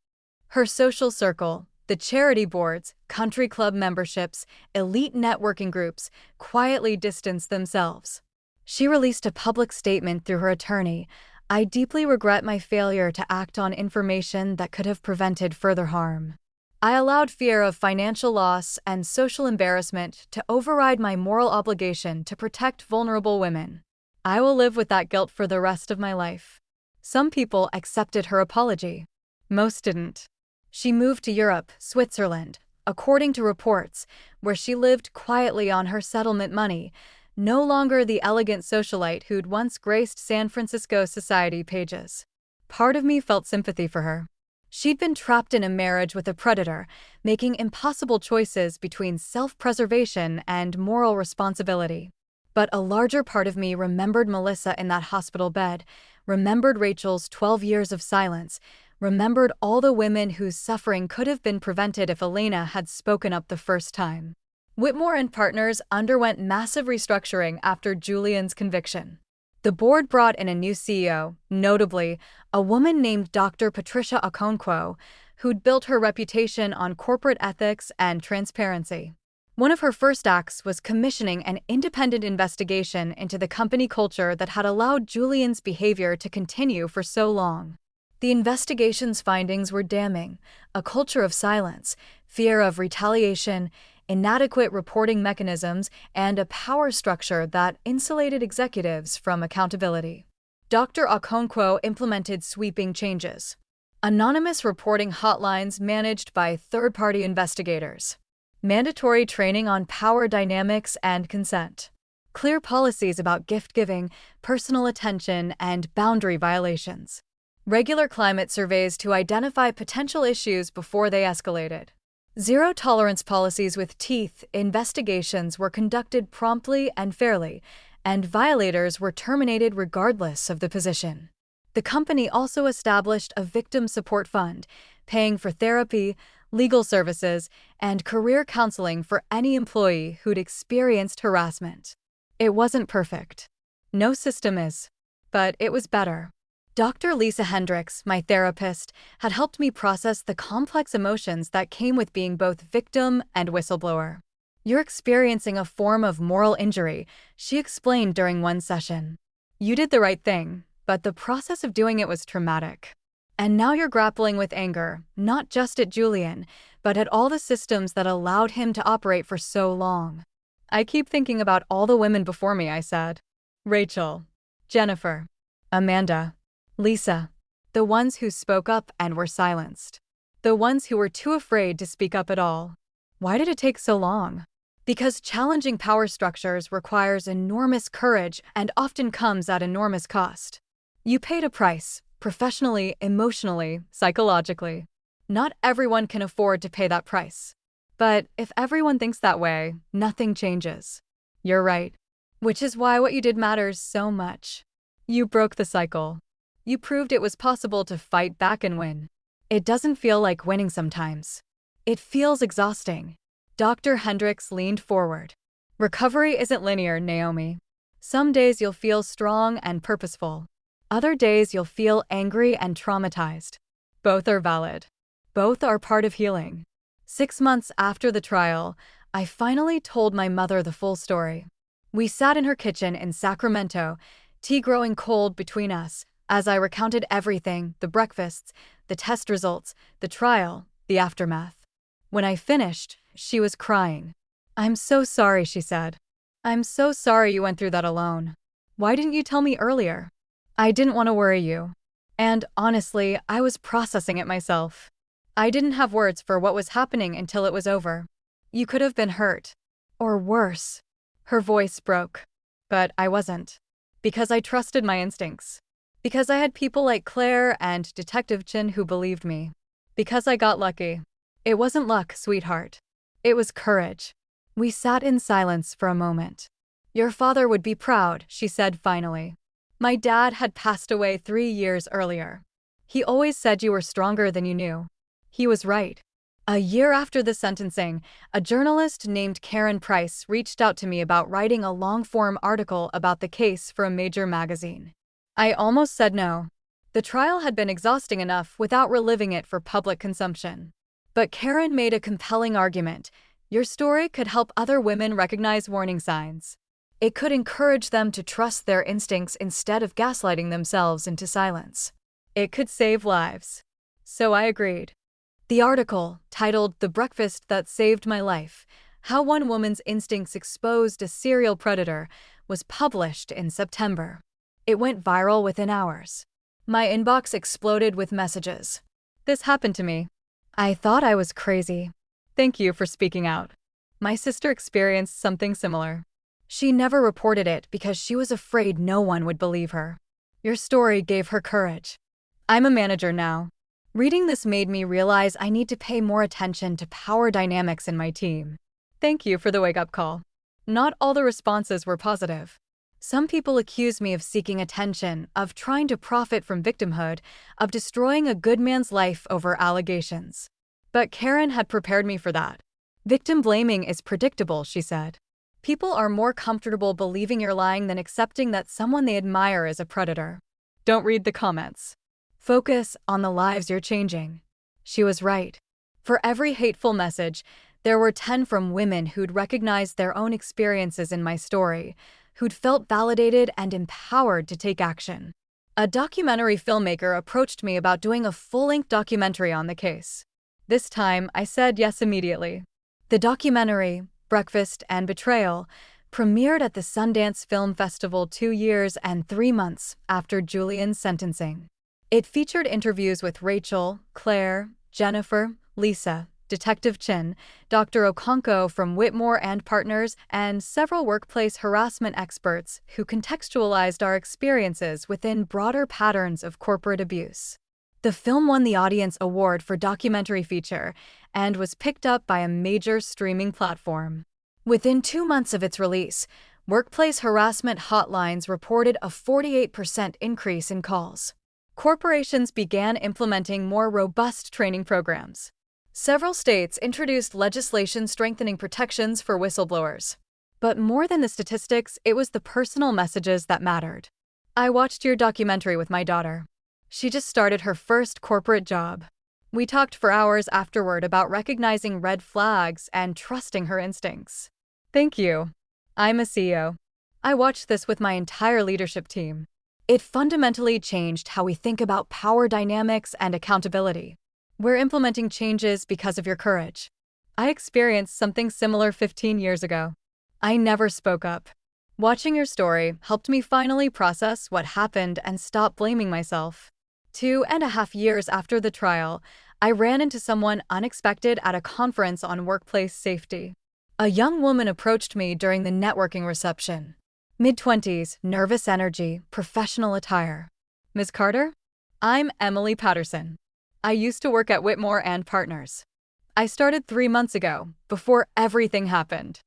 Her social circle, the charity boards, country club memberships, elite networking groups, quietly distanced themselves. She released a public statement through her attorney. I deeply regret my failure to act on information that could have prevented further harm. I allowed fear of financial loss and social embarrassment to override my moral obligation to protect vulnerable women. I will live with that guilt for the rest of my life. Some people accepted her apology. Most didn't. She moved to Europe, Switzerland, according to reports, where she lived quietly on her settlement money, no longer the elegant socialite who'd once graced San Francisco society pages. Part of me felt sympathy for her. She'd been trapped in a marriage with a predator, making impossible choices between self-preservation and moral responsibility. But a larger part of me remembered Melissa in that hospital bed, remembered Rachel's 12 years of silence, remembered all the women whose suffering could have been prevented if Elena had spoken up the first time. Whitmore and Partners underwent massive restructuring after Julian's conviction. The board brought in a new CEO, notably, a woman named Dr. Patricia Okonkwo, who'd built her reputation on corporate ethics and transparency. One of her first acts was commissioning an independent investigation into the company culture that had allowed Julian's behavior to continue for so long. The investigation's findings were damning: a culture of silence, fear of retaliation, inadequate reporting mechanisms, and a power structure that insulated executives from accountability. Dr. Okonkwo implemented sweeping changes. Anonymous reporting hotlines managed by third-party investigators. Mandatory training on power dynamics and consent. Clear policies about gift-giving, personal attention, and boundary violations. Regular climate surveys to identify potential issues before they escalated. Zero-tolerance policies with teeth. Investigations were conducted promptly and fairly, and violators were terminated regardless of the position. The company also established a victim support fund, paying for therapy, legal services, and career counseling for any employee who'd experienced harassment. It wasn't perfect. No system is. But it was better. Dr. Lisa Hendricks, my therapist, had helped me process the complex emotions that came with being both victim and whistleblower. "You're experiencing a form of moral injury," she explained during one session. "You did the right thing, but the process of doing it was traumatic. And now you're grappling with anger, not just at Julian, but at all the systems that allowed him to operate for so long." "I keep thinking about all the women before me," I said. Rachel, Jennifer, Amanda, Lisa. The ones who spoke up and were silenced. The ones who were too afraid to speak up at all. Why did it take so long? Because challenging power structures requires enormous courage and often comes at enormous cost. You paid a price, professionally, emotionally, psychologically. Not everyone can afford to pay that price. But if everyone thinks that way, nothing changes. You're right. Which is why what you did matters so much. You broke the cycle. You proved it was possible to fight back and win. It doesn't feel like winning sometimes. It feels exhausting. Dr. Hendricks leaned forward. "Recovery isn't linear, Naomi. Some days you'll feel strong and purposeful. Other days you'll feel angry and traumatized. Both are valid. Both are part of healing." 6 months after the trial, I finally told my mother the full story. We sat in her kitchen in Sacramento, tea growing cold between us, as I recounted everything: the breakfasts, the test results, the trial, the aftermath. When I finished, she was crying. "I'm so sorry," she said. "I'm so sorry you went through that alone. Why didn't you tell me earlier?" "I didn't want to worry you. And honestly, I was processing it myself. I didn't have words for what was happening until it was over. You could have been hurt. Or worse." Her voice broke. But I wasn't. Because I trusted my instincts. Because I had people like Claire and Detective Chin who believed me. Because I got lucky. It wasn't luck, sweetheart. It was courage. We sat in silence for a moment. "Your father would be proud," she said finally. "My dad had passed away 3 years earlier. He always said you were stronger than you knew." He was right. A year after the sentencing, a journalist named Karen Price reached out to me about writing a long-form article about the case for a major magazine. I almost said no. The trial had been exhausting enough without reliving it for public consumption. But Karen made a compelling argument. Your story could help other women recognize warning signs. It could encourage them to trust their instincts instead of gaslighting themselves into silence. It could save lives. So I agreed. The article, titled "The Breakfast That Saved My Life: How One Woman's Instincts Exposed a Serial Predator," was published in September. It went viral within hours. My inbox exploded with messages. "This happened to me. I thought I was crazy. Thank you for speaking out. My sister experienced something similar. She never reported it because she was afraid no one would believe her. Your story gave her courage. I'm a manager now. Reading this made me realize I need to pay more attention to power dynamics in my team. Thank you for the wake-up call." Not all the responses were positive. Some people accused me of seeking attention, of trying to profit from victimhood, of destroying a good man's life over allegations. But Karen had prepared me for that. "Victim blaming is predictable," she said. "People are more comfortable believing you're lying than accepting that someone they admire is a predator. Don't read the comments. Focus on the lives you're changing." She was right. For every hateful message, There were 10 from women who'd recognized their own experiences in my story, who'd felt validated and empowered to take action. A documentary filmmaker approached me about doing a full-length documentary on the case. This time, I said yes immediately. The documentary, Breakfast and Betrayal, premiered at the Sundance Film Festival 2 years and 3 months after Julian's sentencing. It featured interviews with Rachel, Claire, Jennifer, Lisa, Detective Chin, Dr. Okonkwo from Whitmore and Partners, and several workplace harassment experts who contextualized our experiences within broader patterns of corporate abuse. The film won the Audience Award for Documentary Feature and was picked up by a major streaming platform. Within 2 months of its release, workplace harassment hotlines reported a 48% increase in calls. Corporations began implementing more robust training programs. Several states introduced legislation strengthening protections for whistleblowers. But more than the statistics, it was the personal messages that mattered. I watched your documentary with my daughter. She just started her first corporate job. We talked for hours afterward about recognizing red flags and trusting her instincts. Thank you. I'm a CEO. I watched this with my entire leadership team. It fundamentally changed how we think about power dynamics and accountability. We're implementing changes because of your courage. I experienced something similar 15 years ago. I never spoke up. Watching your story helped me finally process what happened and stop blaming myself. 2.5 years after the trial, I ran into someone unexpected at a conference on workplace safety. A young woman approached me during the networking reception. Mid-20s, nervous energy, professional attire. Ms. Carter? I'm Emily Patterson. I used to work at Whitmore and Partners. I started 3 months ago, before everything happened.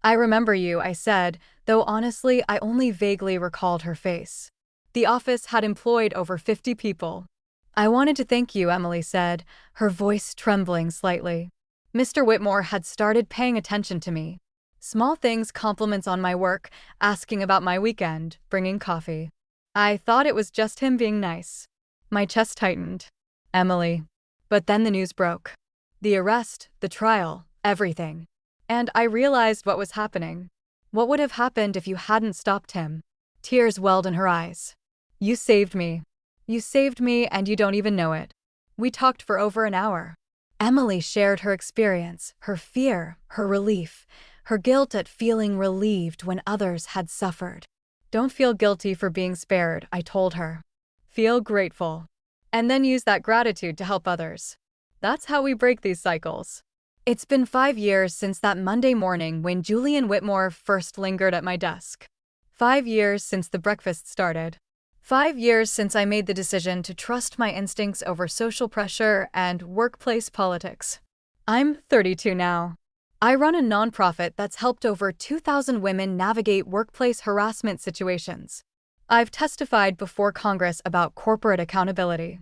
I remember you, I said, though honestly I only vaguely recalled her face. The office had employed over 50 people. I wanted to thank you, Emily said, her voice trembling slightly. Mr. Whitmore had started paying attention to me. Small things, compliments on my work, asking about my weekend, bringing coffee. I thought it was just him being nice. My chest tightened. Emily. But then the news broke. The arrest, the trial, everything. And I realized what was happening. What would have happened if you hadn't stopped him? Tears welled in her eyes. You saved me. You saved me and you don't even know it. We talked for over an hour. Emily shared her experience, her fear, her relief, her guilt at feeling relieved when others had suffered. Don't feel guilty for being spared, I told her. Feel grateful. And then use that gratitude to help others. That's how we break these cycles. It's been 5 years since that Monday morning when Julian Whitmore first lingered at my desk. 5 years since the breakfast started. 5 years since I made the decision to trust my instincts over social pressure and workplace politics. I'm 32 now. I run a nonprofit that's helped over 2,000 women navigate workplace harassment situations. I've testified before Congress about corporate accountability.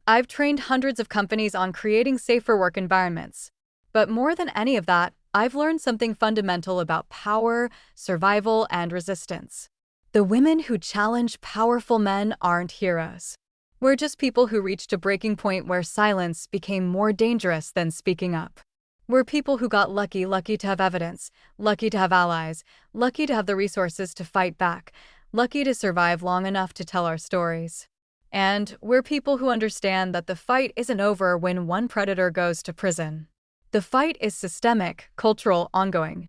I've trained hundreds of companies on creating safer work environments. But more than any of that, I've learned something fundamental about power, survival, and resistance. The women who challenge powerful men aren't heroes. We're just people who reached a breaking point where silence became more dangerous than speaking up. We're people who got lucky to have evidence, lucky to have allies, lucky to have the resources to fight back, lucky to survive long enough to tell our stories. And we're people who understand that the fight isn't over when one predator goes to prison. The fight is systemic, cultural, ongoing.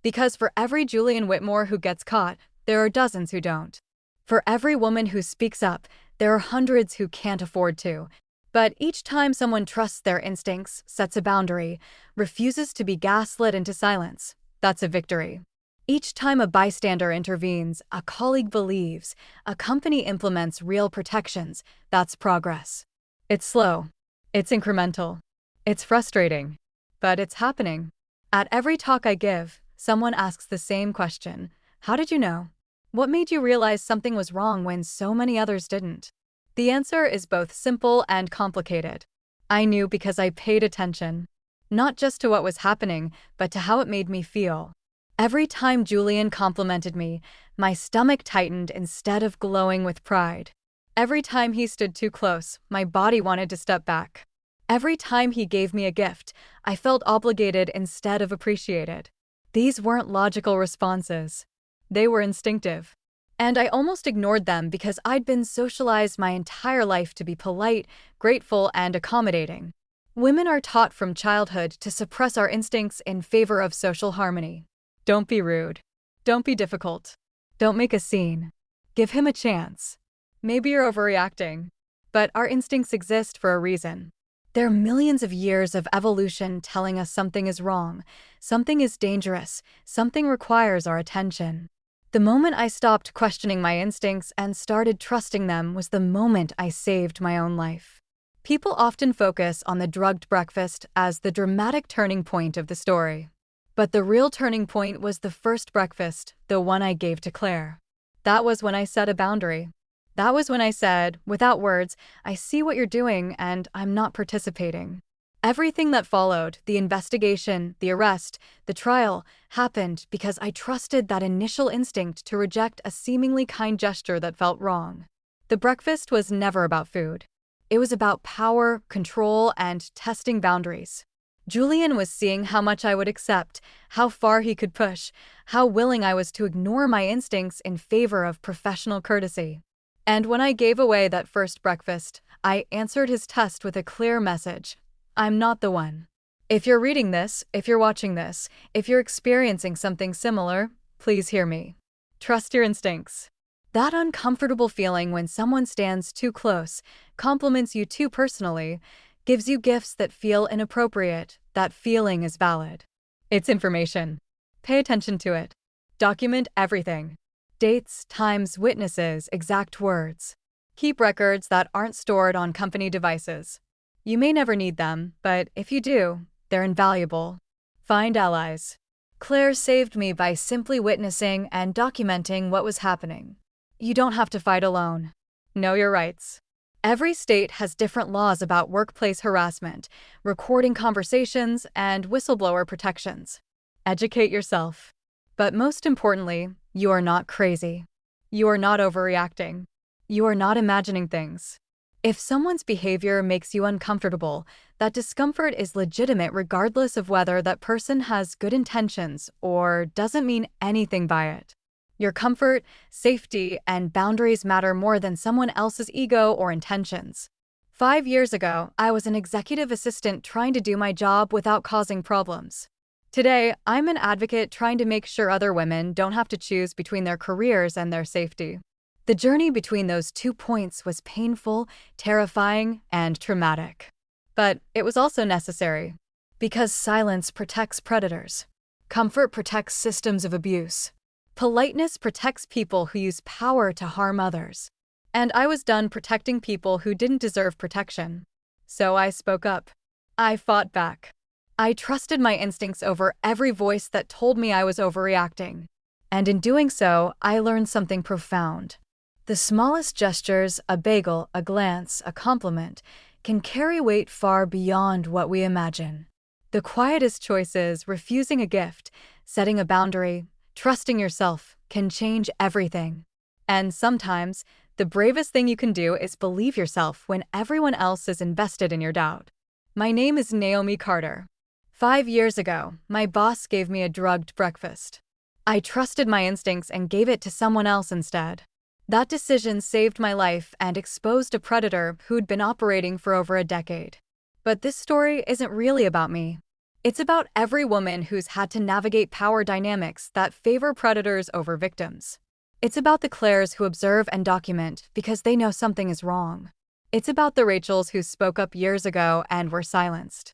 Because for every Julian Whitmore who gets caught, there are dozens who don't. For every woman who speaks up, there are hundreds who can't afford to. But each time someone trusts their instincts, sets a boundary, refuses to be gaslit into silence, that's a victory. Each time a bystander intervenes, a colleague believes, a company implements real protections, that's progress. It's slow. It's incremental. It's frustrating. But it's happening. At every talk I give, someone asks the same question. How did you know? What made you realize something was wrong when so many others didn't? The answer is both simple and complicated. I knew because I paid attention. Not just to what was happening, but to how it made me feel. Every time Julian complimented me, my stomach tightened instead of glowing with pride. Every time he stood too close, my body wanted to step back. Every time he gave me a gift, I felt obligated instead of appreciated. These weren't logical responses. They were instinctive. And I almost ignored them because I'd been socialized my entire life to be polite, grateful, and accommodating. Women are taught from childhood to suppress our instincts in favor of social harmony. Don't be rude. Don't be difficult. Don't make a scene. Give him a chance. Maybe you're overreacting, but our instincts exist for a reason. There are millions of years of evolution telling us something is wrong, something is dangerous, something requires our attention. The moment I stopped questioning my instincts and started trusting them was the moment I saved my own life. People often focus on the drugged breakfast as the dramatic turning point of the story. But the real turning point was the first breakfast, the one I gave to Claire. That was when I set a boundary. That was when I said, without words, I see what you're doing and I'm not participating. Everything that followed, the investigation, the arrest, the trial, happened because I trusted that initial instinct to reject a seemingly kind gesture that felt wrong. The breakfast was never about food. It was about power, control, and testing boundaries. Julian was seeing how much I would accept, how far he could push, how willing I was to ignore my instincts in favor of professional courtesy. And when I gave away that first breakfast, I answered his test with a clear message. I'm not the one. If you're reading this, if you're watching this, if you're experiencing something similar, please hear me. Trust your instincts. That uncomfortable feeling when someone stands too close, compliments you too personally, gives you gifts that feel inappropriate, that feeling is valid. It's information. Pay attention to it. Document everything. Dates, times, witnesses, exact words. Keep records that aren't stored on company devices. You may never need them, but if you do, they're invaluable. Find allies. Claire saved me by simply witnessing and documenting what was happening. You don't have to fight alone. Know your rights. Every state has different laws about workplace harassment, recording conversations, and whistleblower protections. Educate yourself. But most importantly, you are not crazy. You are not overreacting. You are not imagining things. If someone's behavior makes you uncomfortable, that discomfort is legitimate regardless of whether that person has good intentions or doesn't mean anything by it. Your comfort, safety, and boundaries matter more than someone else's ego or intentions. 5 years ago, I was an executive assistant trying to do my job without causing problems. Today, I'm an advocate trying to make sure other women don't have to choose between their careers and their safety. The journey between those 2 points was painful, terrifying, and traumatic. But it was also necessary. Because silence protects predators. Comfort protects systems of abuse. Politeness protects people who use power to harm others. And I was done protecting people who didn't deserve protection. So I spoke up. I fought back. I trusted my instincts over every voice that told me I was overreacting. And in doing so, I learned something profound. The smallest gestures, a bagel, a glance, a compliment, can carry weight far beyond what we imagine. The quietest choices, refusing a gift, setting a boundary, trusting yourself, can change everything. And sometimes, the bravest thing you can do is believe yourself when everyone else is invested in your doubt. My name is Naomi Carter. 5 years ago, my boss gave me a drugged breakfast. I trusted my instincts and gave it to someone else instead. That decision saved my life and exposed a predator who'd been operating for over a decade. But this story isn't really about me. It's about every woman who's had to navigate power dynamics that favor predators over victims. It's about the Claires who observe and document because they know something is wrong. It's about the Rachels who spoke up years ago and were silenced.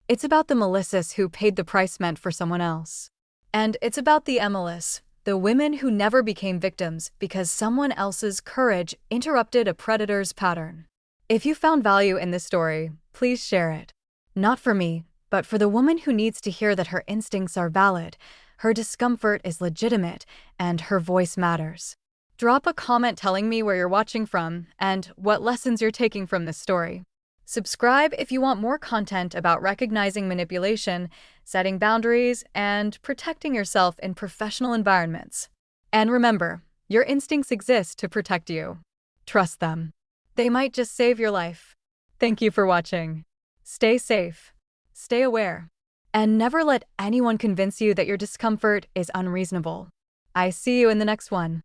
It's about the Melissas who paid the price meant for someone else. And it's about the Emilys, the women who never became victims because someone else's courage interrupted a predator's pattern. If you found value in this story, please share it. Not for me, but for the woman who needs to hear that her instincts are valid, her discomfort is legitimate, and her voice matters. Drop a comment telling me where you're watching from and what lessons you're taking from this story. Subscribe if you want more content about recognizing manipulation, setting boundaries, and protecting yourself in professional environments. And remember, your instincts exist to protect you. Trust them. They might just save your life. Thank you for watching. Stay safe, stay aware, and never let anyone convince you that your discomfort is unreasonable. I see you in the next one.